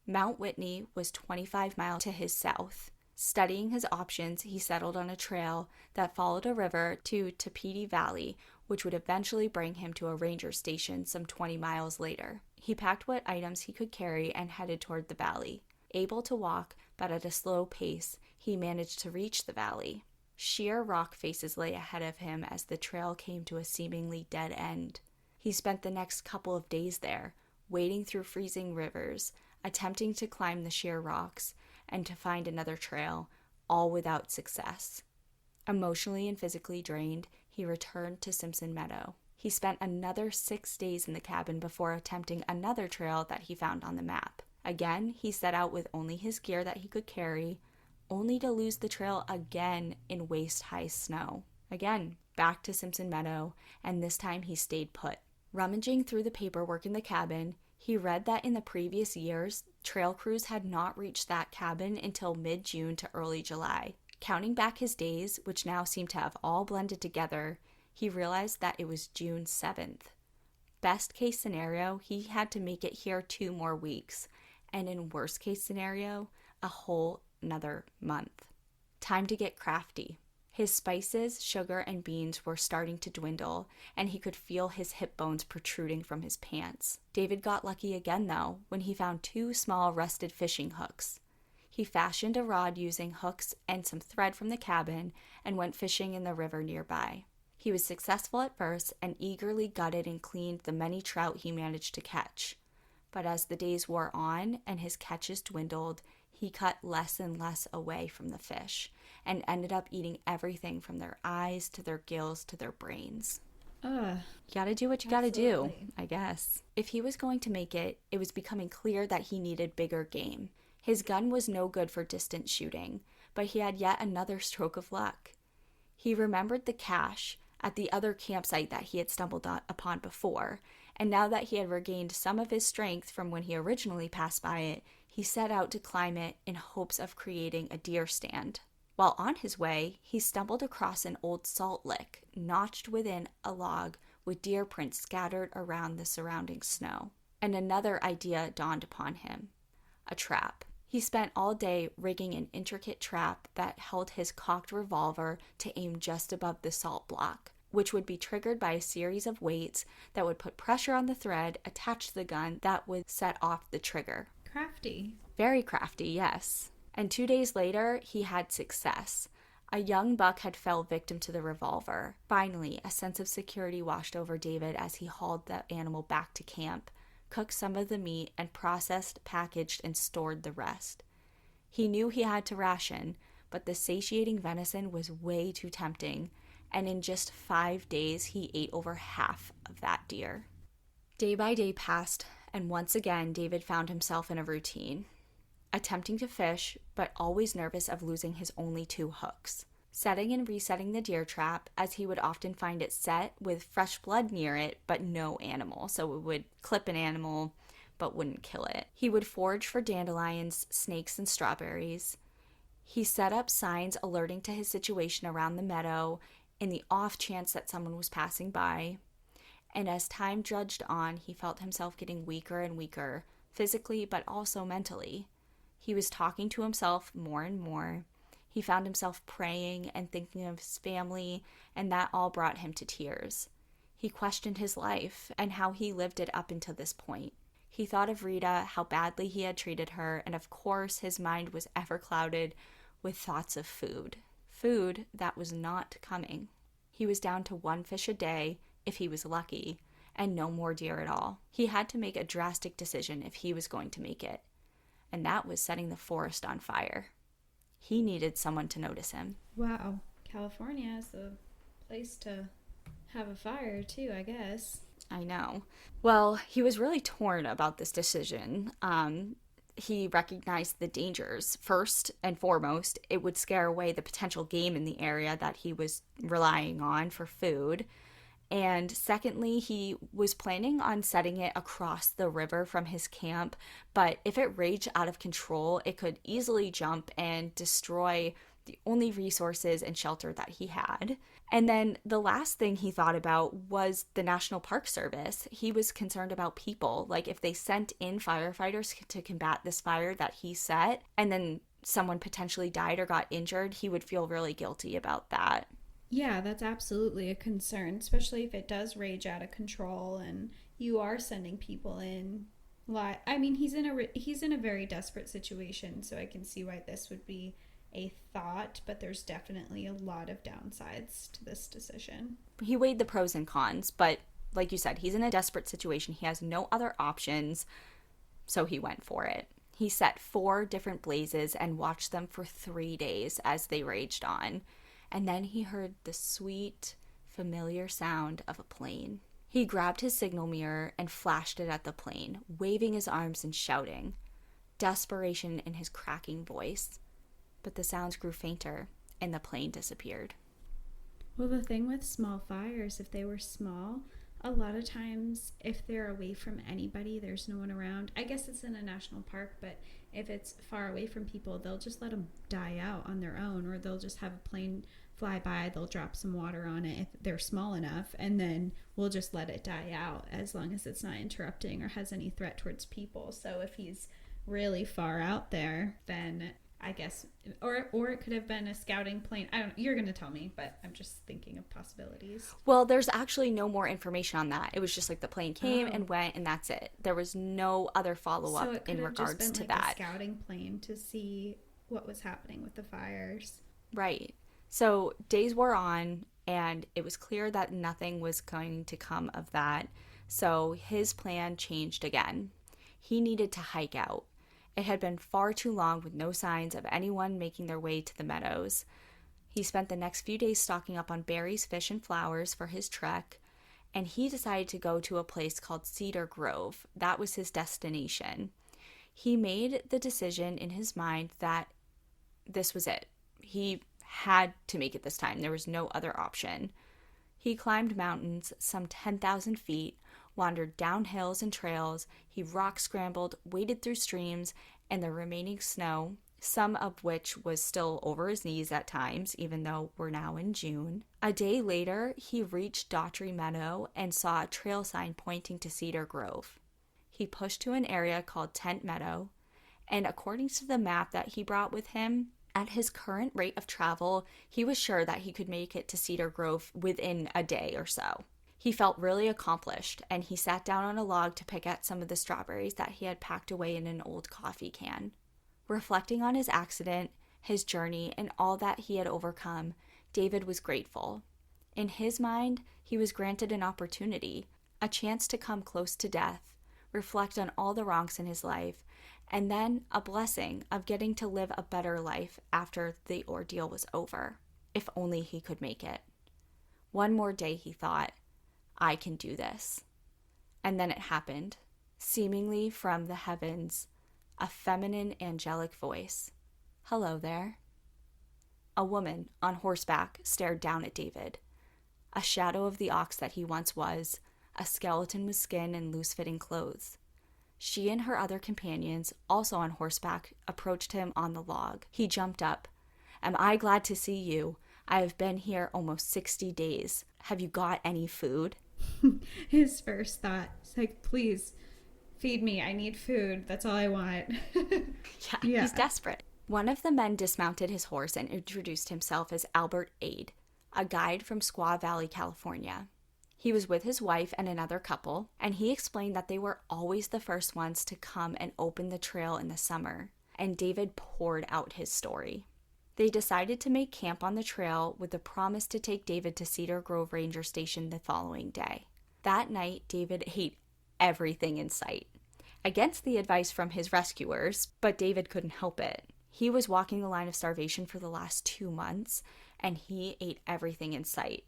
Mount Whitney was 25 miles to his south. Studying his options, he settled on a trail that followed a river to Tapiti Valley, which would eventually bring him to a ranger station some 20 miles later. He packed what items he could carry and headed toward the valley. Able to walk, but at a slow pace, he managed to reach the valley. Sheer rock faces lay ahead of him as the trail came to a seemingly dead end. He spent the next couple of days there, wading through freezing rivers, attempting to climb the sheer rocks, and to find another trail, all without success. Emotionally and physically drained, he returned to Simpson Meadow. He spent another 6 days in the cabin before attempting another trail that he found on the map. Again, he set out with only his gear that he could carry, only to lose the trail again in waist-high snow. Again, back to Simpson Meadow, and this time he stayed put. Rummaging through the paperwork in the cabin, he read that in the previous years, trail crews had not reached that cabin until mid-June to early July. Counting back his days, which now seemed to have all blended together, he realized that it was June 7th. Best case scenario, he had to make it here 2 more weeks, and in worst case scenario, a whole another month. Time to get crafty. His spices, sugar, and beans were starting to dwindle, and he could feel his hip bones protruding from his pants. David got lucky again, though, when he found 2 small rusted fishing hooks. He fashioned a rod using hooks and some thread from the cabin and went fishing in the river nearby. He was successful at first and eagerly gutted and cleaned the many trout he managed to catch. But as the days wore on and his catches dwindled, he cut less and less away from the fish and ended up eating everything from their eyes to their gills to their brains. You gotta do what you gotta do, I guess. If he was going to make it, it was becoming clear that he needed bigger game. His gun was no good for distance shooting, but he had yet another stroke of luck. He remembered the cache at the other campsite that he had stumbled upon before, and now that he had regained some of his strength from when he originally passed by it, he set out to climb it in hopes of creating a deer stand. While on his way, he stumbled across an old salt lick, notched within a log with deer prints scattered around the surrounding snow. And another idea dawned upon him: a trap. He spent all day rigging an intricate trap that held his cocked revolver to aim just above the salt block, which would be triggered by a series of weights that would put pressure on the thread attached to the gun that would set off the trigger. Crafty. Very crafty, yes. And 2 days later, he had success. A young buck had fell victim to the revolver. Finally, a sense of security washed over David as he hauled the animal back to camp, cooked some of the meat, and processed, packaged, and stored the rest. He knew he had to ration, but the satiating venison was way too tempting, and in just 5 days, he ate over half of that deer. Day by day passed, and once again, David found himself in a routine. Attempting to fish, but always nervous of losing his only 2 hooks. Setting and resetting the deer trap, as he would often find it set with fresh blood near it, but no animal. So it would clip an animal, but wouldn't kill it. He would forage for dandelions, snakes, and strawberries. He set up signs alerting to his situation around the meadow in the off chance that someone was passing by. And as time drudged on, he felt himself getting weaker and weaker, physically but also mentally. He was talking to himself more and more. He found himself praying and thinking of his family, and that all brought him to tears. He questioned his life and how he lived it up until this point. He thought of Rita, how badly he had treated her, and of course his mind was ever clouded with thoughts of food. Food that was not coming. He was down to 1 fish a day, if he was lucky, and no more deer at all. He had to make a drastic decision if he was going to make it, and that was setting the forest on fire. He needed someone to notice him. Wow. California is the place to have a fire, too, I guess. I know. Well, he was really torn about this decision. He recognized the dangers. First and foremost, it would scare away the potential game in the area that he was relying on for food. And secondly, he was planning on setting it across the river from his camp, but if it raged out of control, it could easily jump and destroy the only resources and shelter that he had. And then the last thing he thought about was the National Park Service. He was concerned about people. Like if they sent in firefighters to combat this fire that he set, and then someone potentially died or got injured, he would feel really guilty about that. Yeah, that's absolutely a concern, especially if it does rage out of control and you are sending people in. I mean, he's in a very desperate situation, so I can see why this would be a thought, but there's definitely a lot of downsides to this decision. He weighed the pros and cons, but like you said, he's in a desperate situation. He has no other options, so he went for it. He set 4 different blazes and watched them for 3 days as they raged on. And then he heard the sweet, familiar sound of a plane. He grabbed his signal mirror and flashed it at the plane, waving his arms and shouting, desperation in his cracking voice. But the sounds grew fainter, and the plane disappeared. Well, the thing with small fires, if they were small, a lot of times if they're away from anybody, there's no one around. I guess it's in a national park, but if it's far away from people, they'll just let them die out on their own, or they'll just have a plane fly by, they'll drop some water on it if they're small enough, and then we'll just let it die out as long as it's not interrupting or has any threat towards people. So if he's really far out there, then I guess, or it could have been a scouting plane. I don't know. You're going to tell me, but I'm just thinking of possibilities. Well, there's actually no more information on that. It was just like the plane came and went, and that's it. There was no other follow-up in regards to that. A scouting plane to see what was happening with the fires. Right. So days wore on, and it was clear that nothing was going to come of that. So his plan changed again. He needed to hike out. It had been far too long with no signs of anyone making their way to the meadows. He spent the next few days stocking up on berries, fish, and flowers for his trek, and he decided to go to a place called Cedar Grove. That was his destination. He made the decision in his mind that this was it. He had to make it this time. There was no other option. He climbed mountains some 10,000 feet, wandered down hills and trails. He rock scrambled, waded through streams, and the remaining snow, some of which was still over his knees at times, even though we're now in June. A day later, he reached Daughtry Meadow and saw a trail sign pointing to Cedar Grove. He pushed to an area called Tent Meadow, and according to the map that he brought with him, at his current rate of travel, he was sure that he could make it to Cedar Grove within a day or so. He felt really accomplished, and he sat down on a log to pick at some of the strawberries that he had packed away in an old coffee can. Reflecting on his accident, his journey, and all that he had overcome, David was grateful. In his mind, he was granted an opportunity, a chance to come close to death, reflect on all the wrongs in his life, and then a blessing of getting to live a better life after the ordeal was over. If only he could make it. One more day, he thought, I can do this. And then it happened. Seemingly from the heavens, a feminine angelic voice. Hello there. A woman on horseback stared down at David. A shadow of the ox that he once was, a skeleton with skin and loose-fitting clothes. She and her other companions, also on horseback, approached him on the log. He jumped up. Am I glad to see you? I have been here almost 60 days. Have you got any food? His first thought is like, please feed me. I need food. That's all I want. Yeah, he's desperate. One of the men dismounted his horse and introduced himself as Albert Ade, a guide from Squaw Valley, California. He was with his wife and another couple, and he explained that they were always the first ones to come and open the trail in the summer, and David poured out his story. They decided to make camp on the trail with the promise to take David to Cedar Grove Ranger Station the following day. That night, David ate everything in sight. Against the advice from his rescuers, but David couldn't help it. He was walking the line of starvation for the last 2 months, and he ate everything in sight.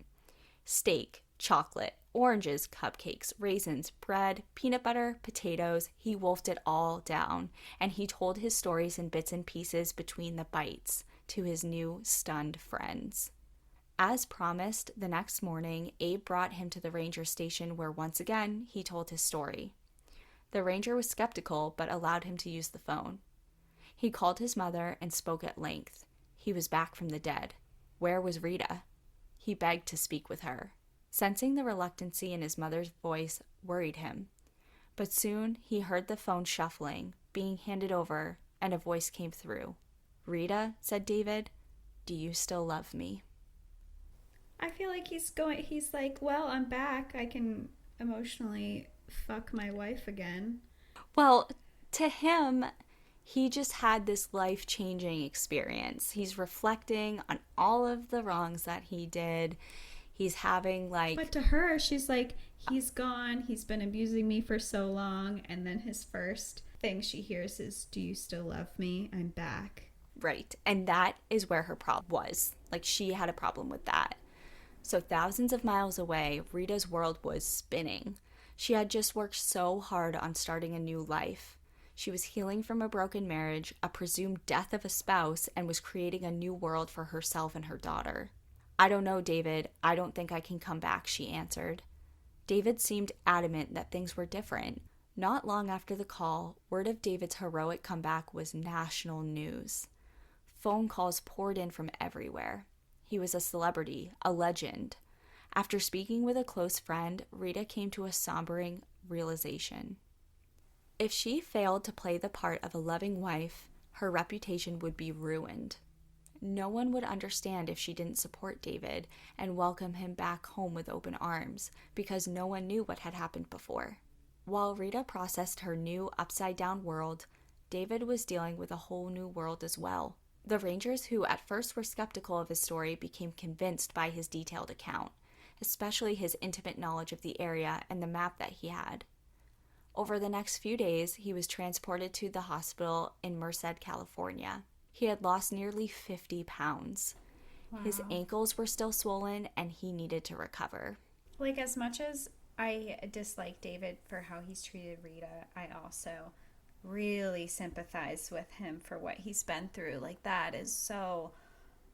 Steak, chocolate, oranges, cupcakes, raisins, bread, peanut butter, potatoes. He wolfed it all down, and he told his stories in bits and pieces between the bites to his new stunned friends. As promised, the next morning, Abe brought him to the ranger station where once again he told his story. The ranger was skeptical but allowed him to use the phone. He called his mother and spoke at length. He was back from the dead. Where was Rita? He begged to speak with her. Sensing the reluctancy in his mother's voice worried him. But soon he heard the phone shuffling, being handed over, and a voice came through. "Rita," said David, "do you still love me?" I feel like he's like, well, I'm back. I can emotionally fuck my wife again. Well, to him, he just had this life-changing experience. He's reflecting on all of the wrongs that he did. He's having But to her, she's like, he's gone. He's been abusing me for so long. And then his first thing she hears is, do you still love me? I'm back. right. And that is where her problem was. She had a problem with that. So thousands of miles away, Rita's world was spinning. She had just worked so hard on starting a new life. She was healing from a broken marriage, a presumed death of a spouse, and was creating a new world for herself and her daughter. "I don't know, David. I don't think I can come back," she answered. David seemed adamant that things were different. Not long after the call, word of David's heroic comeback was national news. Phone calls poured in from everywhere. He was a celebrity, a legend. After speaking with a close friend, Rita came to a sombering realization. If she failed to play the part of a loving wife, her reputation would be ruined. No one would understand if she didn't support David and welcome him back home with open arms, because no one knew what had happened before. While Rita processed her new upside-down world, David was dealing with a whole new world as well. The Rangers, who at first were skeptical of his story, became convinced by his detailed account, especially his intimate knowledge of the area and the map that he had. Over the next few days, he was transported to the hospital in Merced, California. He had lost nearly 50 pounds. Wow. His ankles were still swollen, and he needed to recover. As much as I dislike David for how he's treated Rita, I also really sympathize with him for what he's been through. That is so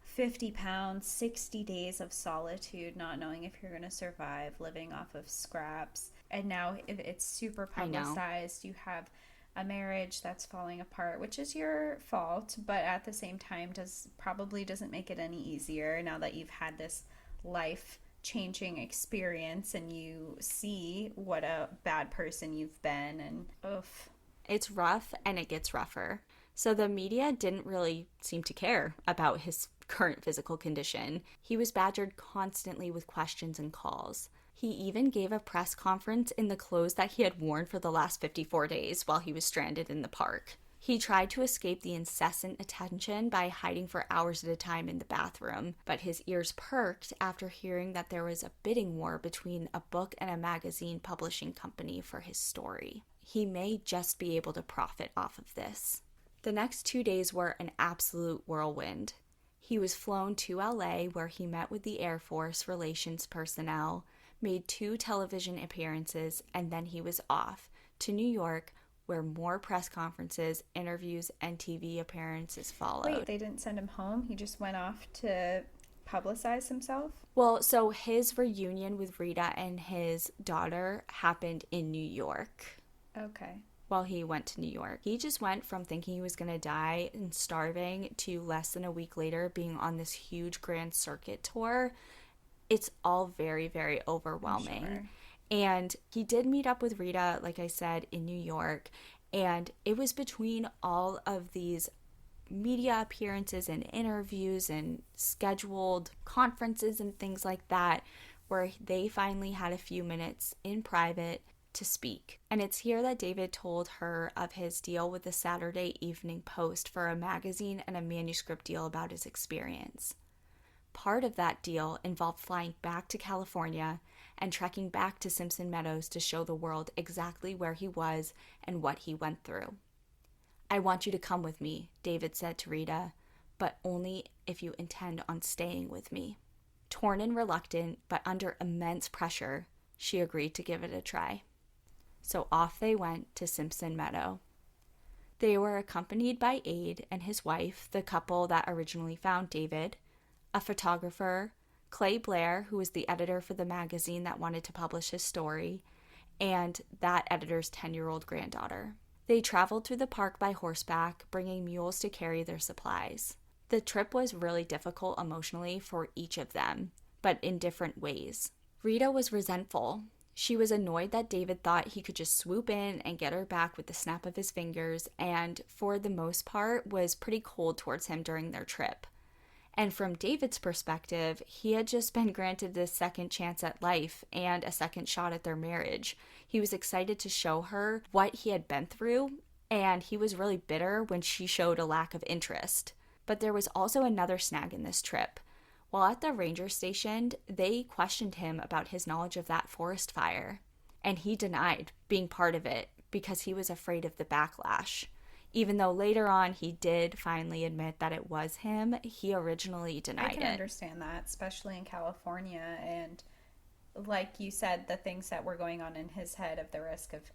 50 pounds, 60 days of solitude, not knowing if you're going to survive, living off of scraps. And now it's super publicized. You have a marriage that's falling apart, which is your fault, but at the same time probably doesn't make it any easier now that you've had this life-changing experience and you see what a bad person you've been, and oof. It's rough, and it gets rougher. So the media didn't really seem to care about his current physical condition. He was badgered constantly with questions and calls. He even gave a press conference in the clothes that he had worn for the last 54 days while he was stranded in the park. He tried to escape the incessant attention by hiding for hours at a time in the bathroom, but his ears perked after hearing that there was a bidding war between a book and a magazine publishing company for his story. He may just be able to profit off of this. The next 2 days were an absolute whirlwind. He was flown to LA, where he met with the Air Force relations personnel, made 2 television appearances, and then he was off to New York, where more press conferences, interviews, and TV appearances followed. Wait, they didn't send him home? He just went off to publicize himself? Well, so his reunion with Rita and his daughter happened in New York. Okay. While he went to New York. He just went from thinking he was going to die and starving to less than a week later being on this huge grand circuit tour. It's all very, very overwhelming. Sure. And he did meet up with Rita, like I said, in New York. And it was between all of these media appearances and interviews and scheduled conferences and things like that where they finally had a few minutes in private to speak. And it's here that David told her of his deal with the Saturday Evening Post for a magazine and a manuscript deal about his experience. Part of that deal involved flying back to California and trekking back to Simpson Meadows to show the world exactly where he was and what he went through. "I want you to come with me," David said to Rita, "but only if you intend on staying with me." Torn and reluctant, but under immense pressure, she agreed to give it a try. So off they went to Simpson Meadow. They were accompanied by Abe and his wife, the couple that originally found David, a photographer, Clay Blair, who was the editor for the magazine that wanted to publish his story, and that editor's 10-year-old granddaughter. They traveled through the park by horseback, bringing mules to carry their supplies. The trip was really difficult emotionally for each of them. but in different ways. Rita was resentful. She was annoyed that David thought he could just swoop in and get her back with the snap of his fingers, and for the most part was pretty cold towards him during their trip. And from David's perspective, he had just been granted this second chance at life and a second shot at their marriage. He was excited to show her what he had been through, and he was really bitter when she showed a lack of interest. But there was also another snag in this trip. While at the ranger station, they questioned him about his knowledge of that forest fire, and he denied being part of it because he was afraid of the backlash. Even though later on he did finally admit that it was him, he originally denied it. I can understand that, especially in California. And like you said, the things that were going on in his head of the risk of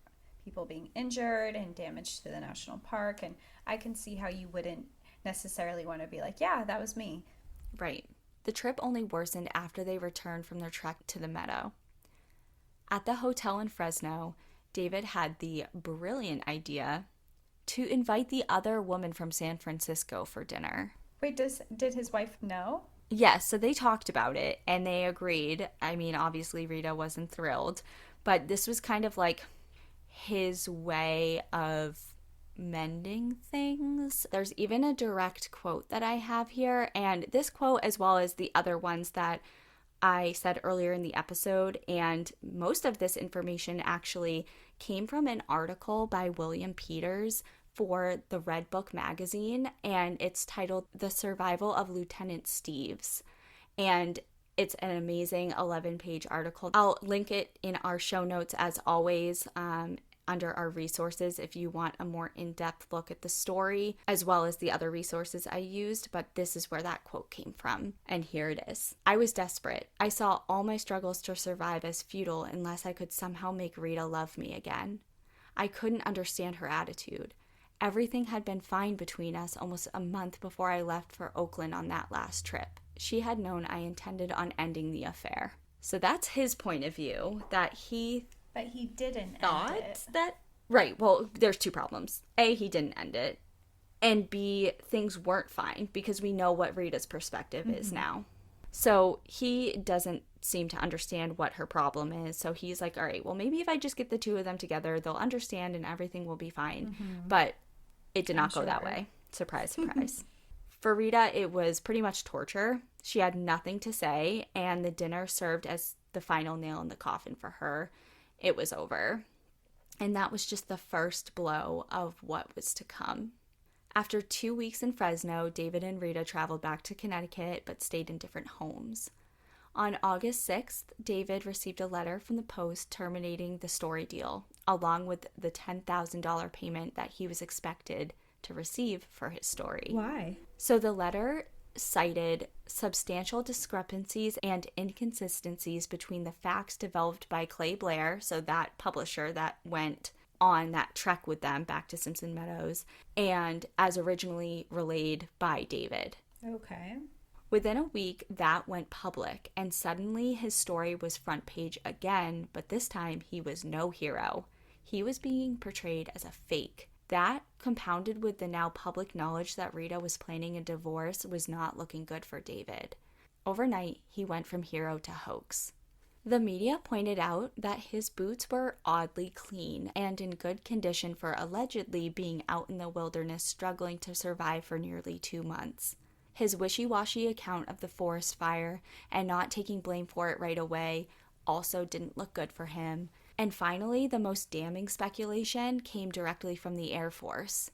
people being injured and damage to the national park. And I can see how you wouldn't necessarily want to be like, yeah, that was me. Right. The trip only worsened after they returned from their trek to the meadow. At the hotel in Fresno, David had the brilliant idea to invite the other woman from San Francisco for dinner. Wait, did his wife know? Yes, so they talked about it and they agreed. I mean, obviously Rita wasn't thrilled, but this was kind of like his way of mending things. There's even a direct quote that I have here, and this quote, as well as the other ones that I said earlier in the episode, and most of this information actually came from an article by William Peters for the Red Book magazine, and it's titled The Survival of Lieutenant Steeves. And it's an amazing 11-page article. I'll link it in our show notes as always, under our resources if you want a more in-depth look at the story, as well as the other resources I used, but this is where that quote came from, and here it is. I was desperate. I saw all my struggles to survive as futile unless I could somehow make Rita love me again. I couldn't understand her attitude. Everything had been fine between us almost a month before I left for Oakland on that last trip. She had known I intended on ending the affair. So that's his point of view, that he But he didn't thought end it. that... Right, well, there's two problems. A, he didn't end it. And B, things weren't fine because we know what Rita's perspective is now. So he doesn't seem to understand what her problem is. So he's like, all right, well, maybe if I just get the two of them together, they'll understand and everything will be fine. But it did not go that way. Surprise, surprise. For Rita, it was pretty much torture. She had nothing to say, and the dinner served as the final nail in the coffin for her. It was over. And that was just the first blow of what was to come. After 2 weeks in Fresno, David and Rita traveled back to Connecticut but stayed in different homes. On August 6th, David received a letter from the post terminating the story deal, along with the $10,000 payment that he was expected to receive for his story. Why? So the letter cited substantial discrepancies and inconsistencies between the facts developed by Clay Blair, so that publisher that went on that trek with them back to Simpson Meadows, and as originally relayed by David. Okay. Within a week, that went public, and suddenly his story was front page again, but this time he was no hero. He was being portrayed as a fake. That, compounded with the now public knowledge that Rita was planning a divorce, was not looking good for David. Overnight, he went from hero to hoax. The media pointed out that his boots were oddly clean and in good condition for allegedly being out in the wilderness struggling to survive for nearly 2 months. His wishy-washy account of the forest fire and not taking blame for it right away also didn't look good for him. And finally, the most damning speculation came directly from the Air Force.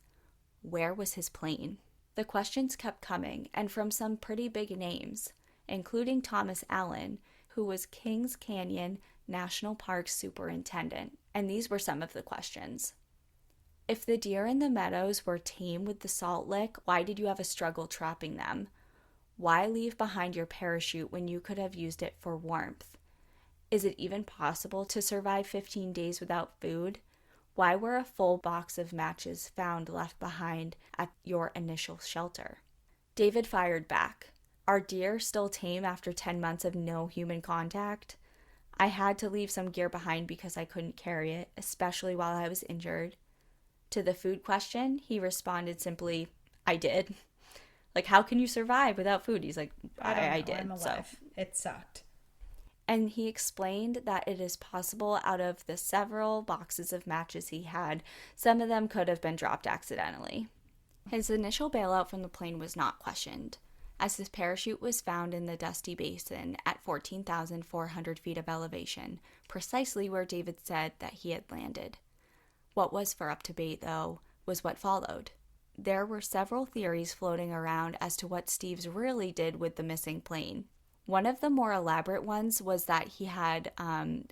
Where was his plane? The questions kept coming, and from some pretty big names, including Thomas Allen, who was Kings Canyon National Park superintendent. And these were some of the questions. If the deer in the meadows were tame with the salt lick, why did you have a struggle trapping them? Why leave behind your parachute when you could have used it for warmth? Is it even possible to survive 15 days without food? Why were a full box of matches found left behind at your initial shelter? David fired back. Are deer still tame after 10 months of no human contact? I had to leave some gear behind because I couldn't carry it, especially while I was injured. To the food question, he responded simply, I did. Like, how can you survive without food? He's like, I don't know. I did. I'm So, alive. It sucked. and he explained that it is possible out of the several boxes of matches he had, some of them could have been dropped accidentally. His initial bailout from the plane was not questioned, as his parachute was found in the dusty basin at 14,400 feet of elevation, precisely where David said that he had landed. What was for up debate, though, was what followed. There were several theories floating around as to what Steeves really did with the missing plane. One of the more elaborate ones was that he had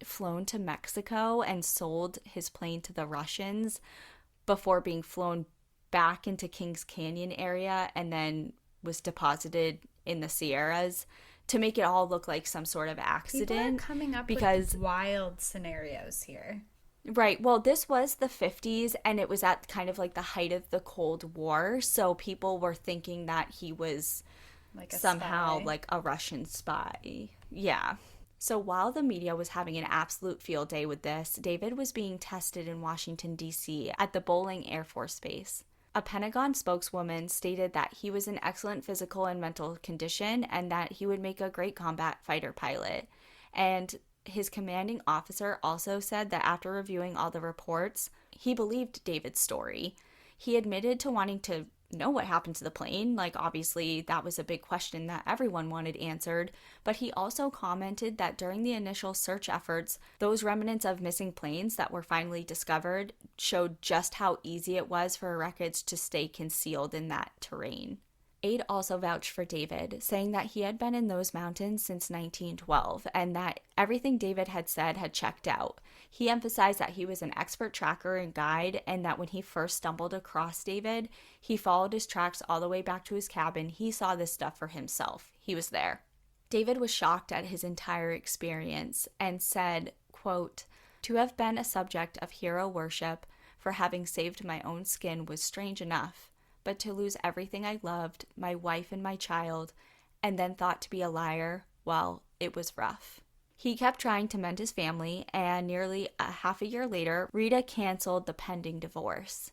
flown to Mexico and sold his plane to the Russians before being flown back into Kings Canyon area and then was deposited in the Sierras to make it all look like some sort of accident. People are coming up with wild scenarios here. Right. Well, this was the 50s and it was at kind of like the height of the Cold War. So people were thinking that he was Like somehow spy. like a Russian spy. Yeah. So while the media was having an absolute field day with this, David was being tested in Washington, D.C. at the Bolling Air Force Base. A Pentagon spokeswoman stated that he was in excellent physical and mental condition and that he would make a great combat fighter pilot. And his commanding officer also said that after reviewing all the reports, he believed David's story. He admitted to wanting to know what happened to the plane. Like, obviously, that was a big question that everyone wanted answered. But he also commented that during the initial search efforts, those remnants of missing planes that were finally discovered showed just how easy it was for wreckage to stay concealed in that terrain. Aide also vouched for David, saying that he had been in those mountains since 1912 and that everything David had said had checked out. He emphasized that he was an expert tracker and guide and that when he first stumbled across David, he followed his tracks all the way back to his cabin. He saw this stuff for himself. He was there. David was shocked at his entire experience and said, quote, "To have been a subject of hero worship for having saved my own skin was strange enough. But to lose everything I loved, my wife and my child, and then thought to be a liar, well, it was rough." He kept trying to mend his family, and nearly a half a year later, Rita canceled the pending divorce.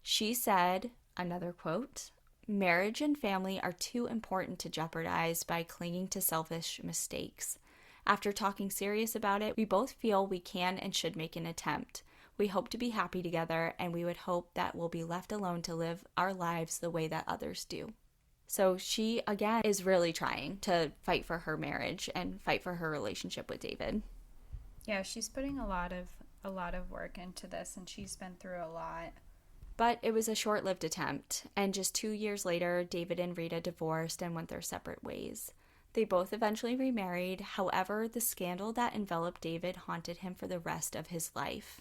She said, another quote, "Marriage and family are too important to jeopardize by clinging to selfish mistakes. After talking serious about it, we both feel we can and should make an attempt. We hope to be happy together, and we would hope that we'll be left alone to live our lives the way that others do." So she, again, is really trying to fight for her marriage and fight for her relationship with David. Yeah, she's putting a lot of work into this, and she's been through a lot. But it was a short-lived attempt, and just 2 years later, David and Rita divorced and went their separate ways. They both eventually remarried. However, the scandal that enveloped David haunted him for the rest of his life.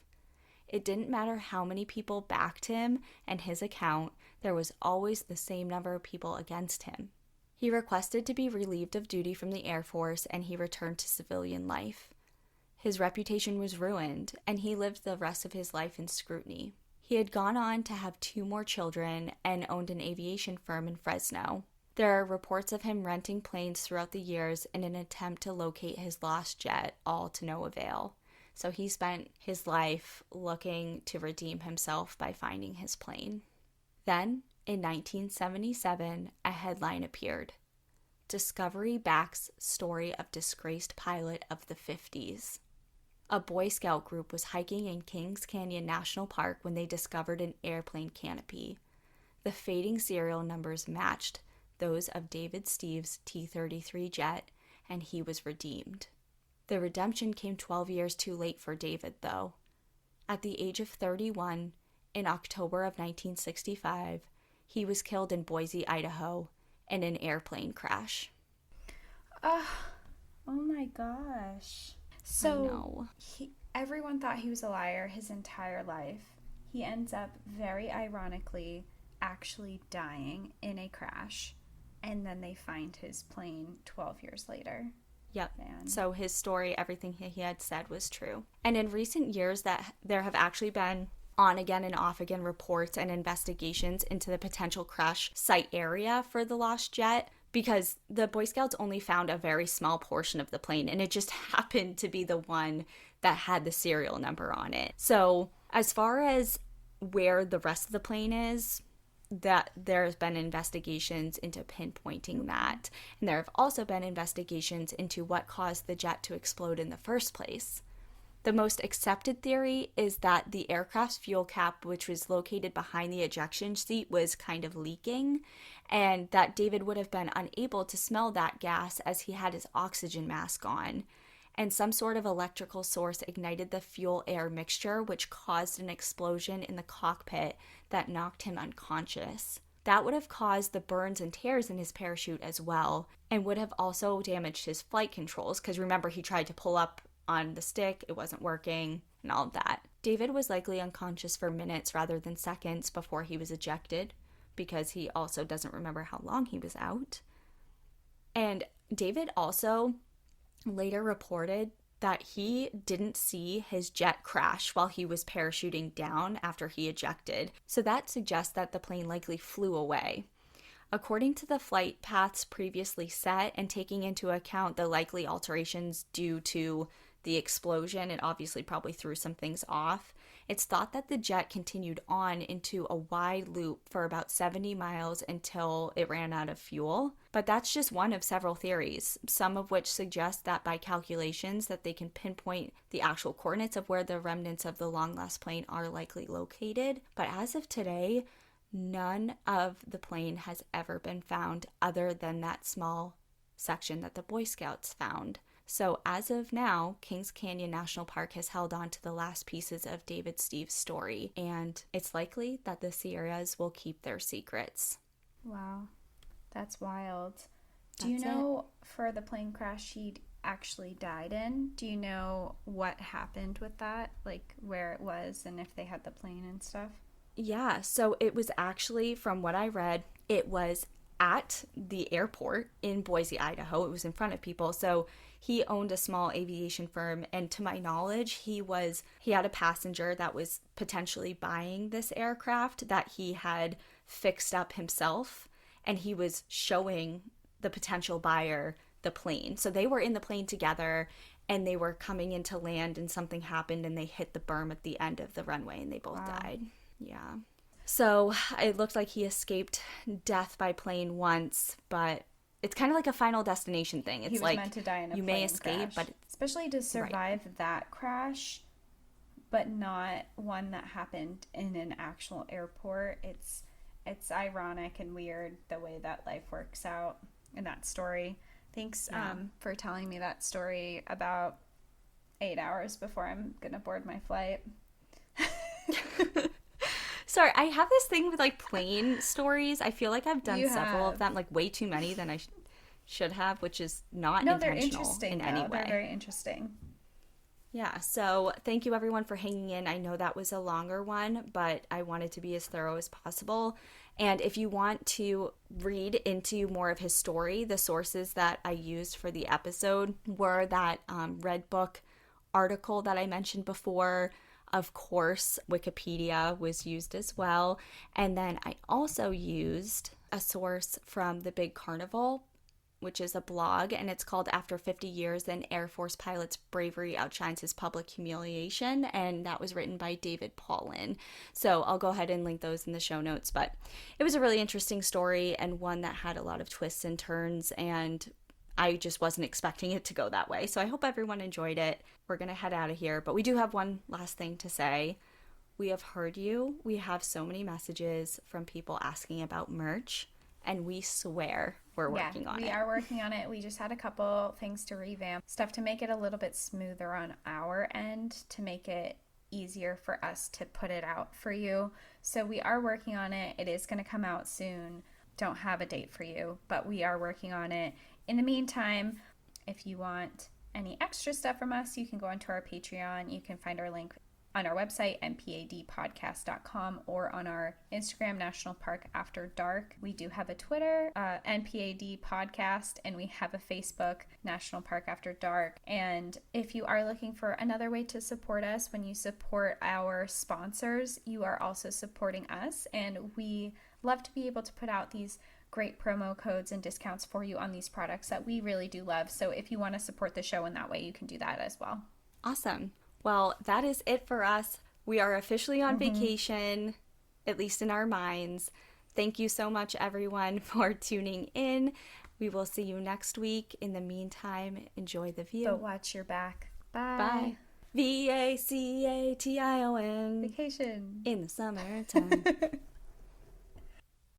It didn't matter how many people backed him and his account, there was always the same number of people against him. He requested to be relieved of duty from the Air Force and he returned to civilian life. His reputation was ruined and he lived the rest of his life in scrutiny. He had gone on to have 2 more children and owned an aviation firm in Fresno. There are reports of him renting planes throughout the years in an attempt to locate his lost jet, all to no avail. So he spent his life looking to redeem himself by finding his plane. Then, in 1977, a headline appeared. Discovery backs story of disgraced pilot of the 50s. A Boy Scout group was hiking in Kings Canyon National Park when they discovered an airplane canopy. The fading serial numbers matched those of David Steeves' T-33 jet, and he was redeemed. The redemption came 12 years too late for David, though. At the age of 31, in October of 1965, he was killed in Boise, Idaho, in an airplane crash. Oh my gosh. So everyone thought he was a liar his entire life. He ends up, very ironically, actually dying in a crash. And then they find his plane 12 years later. Yep. Man. So his story, everything he had said was true. And in recent years, that there have actually been on again and off again reports and investigations into the potential crash site area for the lost jet, because the Boy Scouts only found a very small portion of the plane and it just happened to be the one that had the serial number on it. So as far as where the rest of the plane is, that there's been investigations into pinpointing that. And there have also been investigations into what caused the jet to explode in the first place. The most accepted theory is that the aircraft's fuel cap, which was located behind the ejection seat, was kind of leaking, and that David would have been unable to smell that gas as he had his oxygen mask on. And some sort of electrical source ignited the fuel-air mixture, which caused an explosion in the cockpit that knocked him unconscious. That would have caused the burns and tears in his parachute as well, and would have also damaged his flight controls, because remember, he tried to pull up on the stick, it wasn't working, and all of that. David was likely unconscious for minutes rather than seconds before he was ejected, because he also doesn't remember how long he was out. And David also later reported that he didn't see his jet crash while he was parachuting down after he ejected. So that suggests that the plane likely flew away. According to the flight paths previously set and taking into account the likely alterations due to the explosion, it obviously probably threw some things off. It's thought that the jet continued on into a wide loop for about 70 miles until it ran out of fuel. But that's just one of several theories, some of which suggest that by calculations that they can pinpoint the actual coordinates of where the remnants of the long-lost plane are likely located. But as of today, none of the plane has ever been found other than that small section that the Boy Scouts found. So as of now, Kings Canyon National Park has held on to the last pieces of David Steeves' story, and it's likely that the Sierras will keep their secrets. Wow, that's wild. Do you know for the plane crash he actually died in, do you know what happened with that? Like where it was and if they had the plane and stuff? Yeah, so it was actually, from what I read, it was at the airport in Boise, Idaho. It was in front of people. So he owned a small aviation firm, and to my knowledge, he had a passenger that was potentially buying this aircraft that he had fixed up himself, and he was showing the potential buyer the plane. So they were in the plane together, and they were coming into land, and something happened, and they hit the berm at the end of the runway, and they both died. Yeah. So it looked like he escaped death by plane once, but it's kind of like a Final Destination thing. It's he was like meant to die in a you plane may escape, crash. but especially to survive that crash, but not one that happened in an actual airport. It's ironic and weird the way that life works out in that story. Thanks for telling me that story about 8 hours before I'm gonna board my flight. Sorry, I have this thing with like plane stories. I feel like I've done several of them, like way too many than I should have, which is not intentional they're interesting in any way. They're very interesting. Yeah, so thank you everyone for hanging in. I know that was a longer one, but I wanted to be as thorough as possible. And if you want to read into more of his story, the sources that I used for the episode were that Red Book article that I mentioned before. Of course, Wikipedia was used as well. And then I also used a source from the Big Carnival, which is a blog, and it's called After 50 Years, An Air Force Pilot's Bravery Outshines His Public Humiliation, and that was written by David Paulin. So I'll go ahead and link those in the show notes, but it was a really interesting story and one that had a lot of twists and turns, and I just wasn't expecting it to go that way. So I hope everyone enjoyed it. We're going to head out of here, but we do have one last thing to say. We have heard you. We have so many messages from people asking about merch, and we swear we're working on it. We are working on it. We just had a couple things to revamp, stuff to make it a little bit smoother on our end, to make it easier for us to put it out for you. So we are working on it. It is going to come out soon. Don't have a date for you, but we are working on it. In the meantime, if you want any extra stuff from us, you can go onto our Patreon. You can find our link on our website, npadpodcast.com, or on our Instagram, National Park After Dark. We do have a Twitter, NPAD Podcast, and we have a Facebook, National Park After Dark. And if you are looking for another way to support us, when you support our sponsors, you are also supporting us. And we love to be able to put out these great promo codes and discounts for you on these products that we really do love. So if you want to support the show in that way, you can do that as well. Awesome. Well, that is it for us. We are officially on vacation, at least in our minds. Thank you so much, everyone, for tuning in. We will see you next week. In the meantime, enjoy the view. But watch your back. Bye. Bye. Vacation. Vacation. In the summertime.